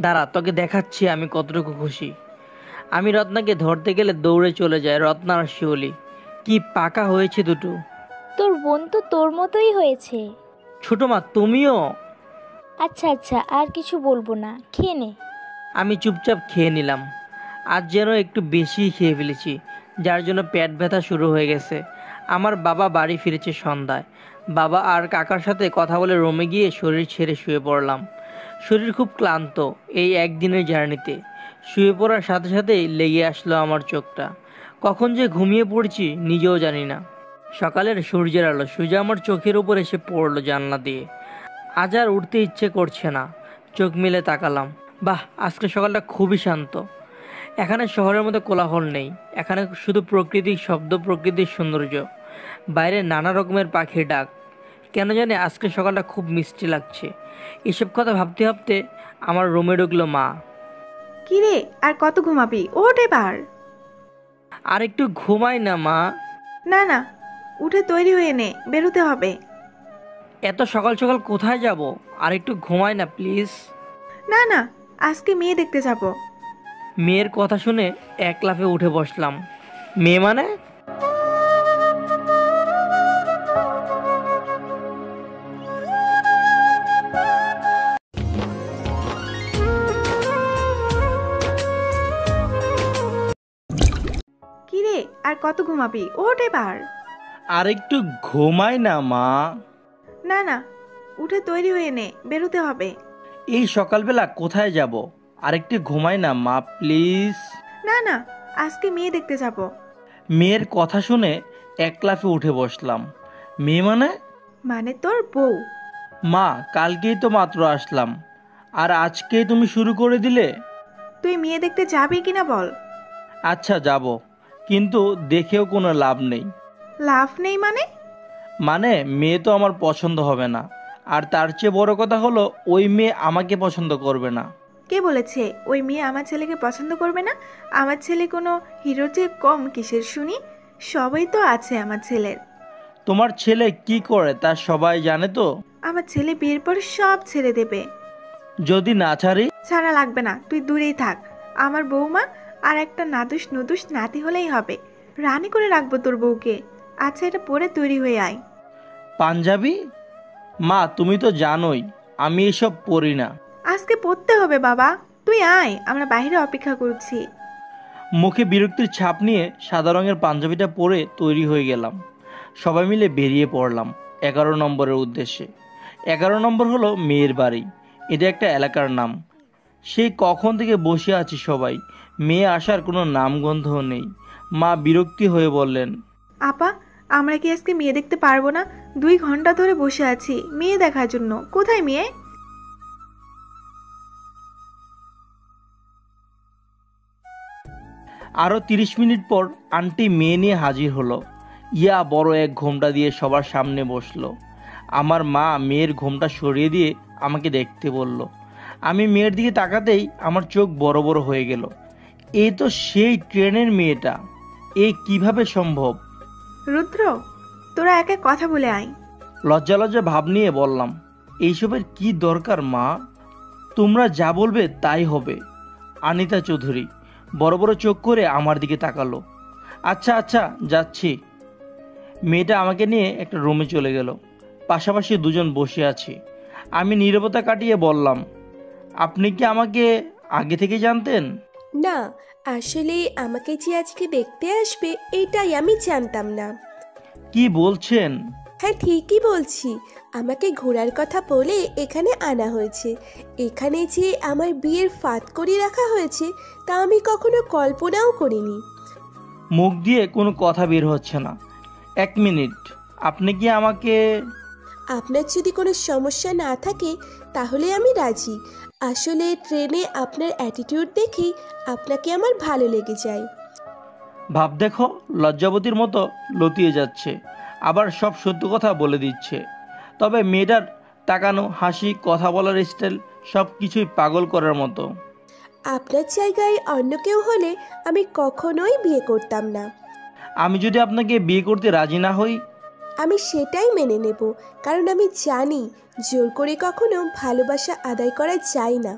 দাঁড়া, তোকে দেখাচ্ছি আমি কতটুকু খুশি। আমি রত্নাকে ধরতে গেলে দৌড়ে চলে যায় রত্না আর শিউলি। কি পাকা হয়েছে দুটো। তোর বোন তো তোর মতোই হয়েছে। ছোট মা, তুমিও? আচ্ছা আচ্ছা, আর কিছু বলবো না, খেয়ে নে। আমি চুপচাপ খেয়ে নিলাম। আজ যেন একটু বেশিই খেয়ে ফেলেছি, যার জন্য পেট ব্যথা শুরু হয়ে গেছে। আমার বাবা বাড়ি ফিরেছে সন্ধ্যায়। বাবা আর কাকার সাথে কথা বলে রুমে গিয়ে শরীর ছেড়ে শুয়ে পড়লাম। শরীর খুব ক্লান্ত এই একদিনের জার্নিতে। শুয়ে পড়ার সাথে সাথেই লেগে আসলো আমার চোখটা। কখন যে ঘুমিয়ে পড়ছি নিজেও জানি না। সকালের সূর্যের আলো সোজা আমার চোখের উপর এসে পড়লো জানলা দিয়ে। আজ আর উঠতে ইচ্ছে করছে না। চোখ মেলে তাকালাম, বাহ, আজকে সকালটা খুবই শান্ত। এখানে শহরের মতো কোলাহল নেই, এখানে শুধু প্রকৃতির শব্দ, প্রকৃতির সৌন্দর্য। বাইরে নানা রকমের পাখির ডাক। কেন জানি আজকে সকালটা খুব মিষ্টি লাগছে। এসব কথা ভাবতে ভাবতে আমার রুমে ঢুকলো মা। কি রে, আর কত ঘুমাবি? ওঠ এবার। আর একটু ঘুমাই না মা। না না, উঠে তৈরি হয়ে নে, বেরোতে হবে। এত সকাল সকাল কোথায় যাব? আর একটু ঘুমাই না প্লিজ। না না, আজকে মেয়ে দেখতে যাব। মেয়ের কথা শুনে এক লাফে উঠে বসলাম। মেয়ে মানে? কি রে, আর কত ঘুমাবি? ওঠ এবার। আর একটু ঘুমাই না মা। না না, উঠে তৈরি হয়ে নে, বেরোতে হবে। এই সকালবেলা কোথায় যাব? আর একটু ঘুমাই না মা প্লিজ। না না, আজকে মেয়ে দেখতে যাব। মেয়ের কথা শুনে এক লাফে উঠে বসলাম। মেয়ে মানে? মানে তোর বউ। মা, কালকেই তো মাত্র আসলাম, আর আজকেই তুমি শুরু করে দিলে? তুই মেয়ে দেখতে যাবি কিনা বল। আচ্ছা যাব, কিন্তু দেখেও কোনো লাভ নেই। লাভ নেই মানে? মানে মেয়ে তো আমার পছন্দ হবে না, আর তার চেয়ে বড় কথা হলো ওই মেয়ে আমাকে পছন্দ করবে না। কে বলেছে ওই মেয়ে আমার ছেলেকে পছন্দ করবে না? আমার ছেলে কোনো হিরোর চেয়ে কম কিসের শুনি? সবই তো আছে আমার ছেলের। তোমার ছেলে কি করে তা সবাই জানে তো? আমার ছেলে বিয়ের পর সব ছেড়ে দেবে। যদি না ছাড়ি? ছাড়া লাগবে না, তুই দূরেই থাক। আমার বৌমা আর একটা নাদুস নুদুস নাতি হলেই হবে। রানী করে রাখবো তোর বউকে। আচ্ছা, এটা পরে তৈরি হয়ে আয়। পাঞ্জাবি? মা তুমি তো জানোই আমি এসব পরি না। আজকে পড়তে হবে বাবা, তুই আয়, আমরা বাইরে অপেক্ষা করছি। মুখে বিরক্তির ছাপ নিয়ে সাদা রঙের পাঞ্জাবিটা পরে তৈরি হয়ে গেলাম। সবাই মিলে বেরিয়ে পড়লাম 11 নম্বরের উদ্দেশ্যে। 11 নম্বর হলো মেয়ের বাড়ি। এটা একটা এলাকার নাম। সেই কখন থেকে বসে আছি সবাই, মেয়ে আসার কোনো নামগন্ধও নেই। মা বিরক্তি হয়ে বললেন, আপা, আমরা কি আজকে মেয়ে দেখতে পারবো না? 2 ঘন্টা ধরে বসে আছি মেয়ে দেখার জন্য। কোথায় মেয়ে? আরও 30 মিনিট পর আন্টি মেয়ে নিয়ে হাজির হলো। ইয়া বড় এক ঘোমটা দিয়ে সবার সামনে বসলো। আমার মা মেয়ের ঘোমটা সরিয়ে দিয়ে আমাকে দেখতে বলল। আমি মেয়ের দিকে তাকাতেই আমার চোখ বড় বড় হয়ে গেল। এই তো সেই ট্রেনের মেয়েটা, এ কিভাবে সম্ভব? রুদ্র, তোরা একা কথা বলে আয়। লজ্জা লজ্জা ভাব নিয়ে বললাম, এইসবের কি দরকার মা? তোমরা যা বলবে তাই হবে। আনিতা চৌধুরী বড় বড় চোখ করে আমার দিকে তাকালো। আচ্ছা আচ্ছা, যাচ্ছি। মেয়েটা আমাকে নিয়ে একটা রুমে চলে গেল। পাশাপাশি দুজন বসে আছি। আমি নীরবতা কাটিয়ে বললাম, আপনি কি আমাকে আগে থেকে জানতেন? না, আসলে আমাকে যে আজকে দেখতে আসবে এটাই আমি জানতাম না। কি বলছেন? হ্যাঁ, ঠিকই বলছি। আমাকে ঘোরার কথা বলে এখানে আনা হয়েছে। এখানে যে আমার বিয়ের ফাঁদ করে রাখা হয়েছে তা আমি কখনো কল্পনাও করিনি। মুখ দিয়ে কোনো কথা বের হচ্ছে না। 1 মিনিট, আপনি কি আমাকে... আপনার যদি কোনো সমস্যা না থাকে তাহলে আমি রাজি। আসলে ট্রেনে আপনার অ্যাটিটিউড দেখেই আপনাকে আমার ভালো লেগে যায়। ভাব দেখো, লজ্জাবতীর মতো লতিয়ে যাচ্ছে, আবার সব সত্য কথা বলে দিচ্ছে। তবে মেয়েটার তাকানো, হাসি, কথা বলার স্টাইল সব কিছুই পাগল করার মতো। আপনার জায়গায় অন্য কেউ হলে আমি কখনোই বিয়ে করতাম না। আমি যদি আপনাকে বিয়ে করতে রাজি না হই? আমি সেটাই মেনে নেব, কারণ আমি জানি জোর করে কখনো ভালোবাসা আদায় করা যায় না।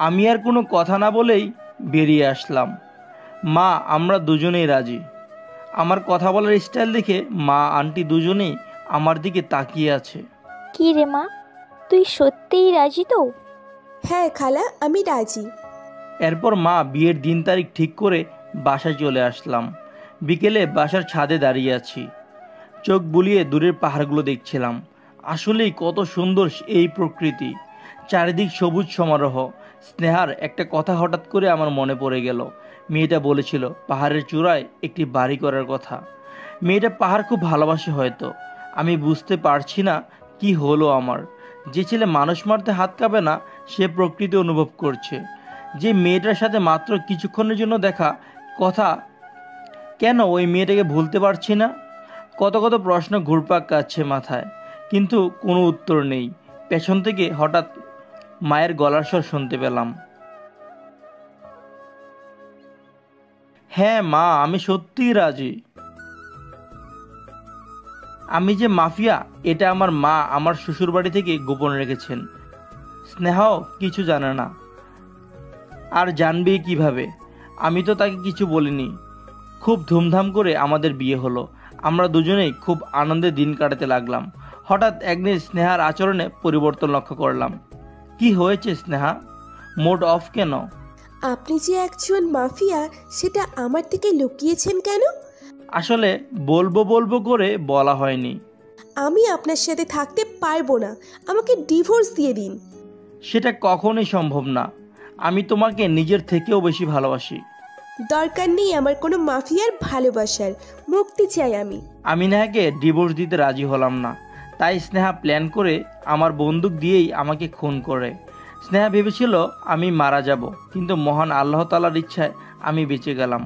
আমি আর কোনো কথা না বলেই বেরিয়ে আসলাম। মা, আমরা দুজনেই রাজি। আমার কথা বলার স্টাইল দেখে মা আন্টি দুজনেই আমার দিকে তাকিয়ে আছে। কি রে মা, তুই সত্যিই রাজি তো? হ্যাঁ খালা, আমি রাজি। এরপর মা বিয়ের দিন তারিখ ঠিক করে বাসায় চলে আসলাম। বিকেলে বাসার ছাদে দাঁড়িয়ে আছি, চোখ বুলিয়ে দূরের পাহাড়গুলো দেখছিলাম। আসলেই কত সুন্দর এই প্রকৃতি, চারিদিক সবুজ সমারোহ। স্নেহার একটা কথা হঠাৎ করে আমার মনে পড়ে গেল। মেয়েটা বলেছিল পাহাড়ের চূড়ায় একটি বাড়ি করার কথা। মেয়েটা পাহাড় খুব ভালোবাসে হয়তো। আমি বুঝতে পারছি না কি হলো আমার। যে ছেলে মানুষ মারতে হাত কাঁপে না সে প্রকৃতি অনুভব করছে। যে মেয়েটার সাথে মাত্র কিছুক্ষণের জন্য দেখা কথা, কেন ওই মেয়েটাকে ভুলতে পারছি না? কত কত প্রশ্ন ঘুরপাক কাচ্ছে মাথায়, কিন্তু কোনো উত্তর নেই। পেছন থেকে হঠাৎ মায়ের গলার স্বর শুনতে পেলাম। হ্যাঁ মা, আমি সত্যিই রাজি। আমি যে মাফিয়া এটা আমার মা আমার শ্বশুরবাড়ি থেকে গোপন রেখেছেন। স্নেহাও কিছু জানে না, আর জানবে কিভাবে? আমি তো তাকে কিছু বলিনি। খুব ধুমধাম করে আমাদের বিয়ে হলো। আমরা দুজনেই খুব আনন্দে দিন কাটাতে লাগলাম। হঠাৎ একদিন স্নেহার আচরণে পরিবর্তন লক্ষ্য করলাম। কি হয়েছে স্নেহা, মোড অফ কেন? আপনি যে একজন মাফিয়া সেটা আমার থেকে লুকিয়েছেন কেন? আসলে বলবো বলবো করে বলা হয়নি। আমি আপনার সাথে থাকতে পারবো না, আমাকে ডিভোর্স দিয়ে দিন। সেটা কখনোই সম্ভব না। আমি তোমাকে নিজের থেকেও বেশি ভালোবাসি। দরকার নেই আমার কোনো মাফিয়ার ভালোবাসার, মুক্তি চাই আমি। আমি নেহাকে ডিভোর্স দিতে রাজি হলাম না। তাই স্নেহা প্ল্যান করে আমার বন্দুক দিয়েই আমাকে খুন করে। স্নেহা ভেবেছিল আমি মারা যাব, কিন্তু মহান আল্লাহ তাআলার ইচ্ছায় আমি বেঁচে গেলাম।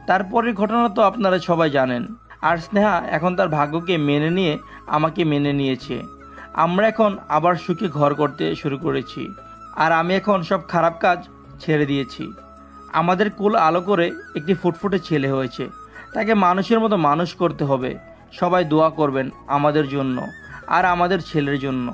তারপরের ঘটনা তো আপনারা সবাই জানেন। আর স্নেহা এখন তার ভাগ্যকে মেনে নিয়ে আমাকে মেনে নিয়েছে। আমরা এখন আবার সুখে ঘর করতে শুরু করেছি। আর আমি এখন সব খারাপ কাজ ছেড়ে দিয়েছি। আমাদের কুল আলো করে একটি ফুটফুটে ছেলে হয়েছে, তাকে মানুষের মতো মানুষ করতে হবে। সবাই দোয়া করবেন আমাদের জন্য আর আমাদের ছেলের জন্য।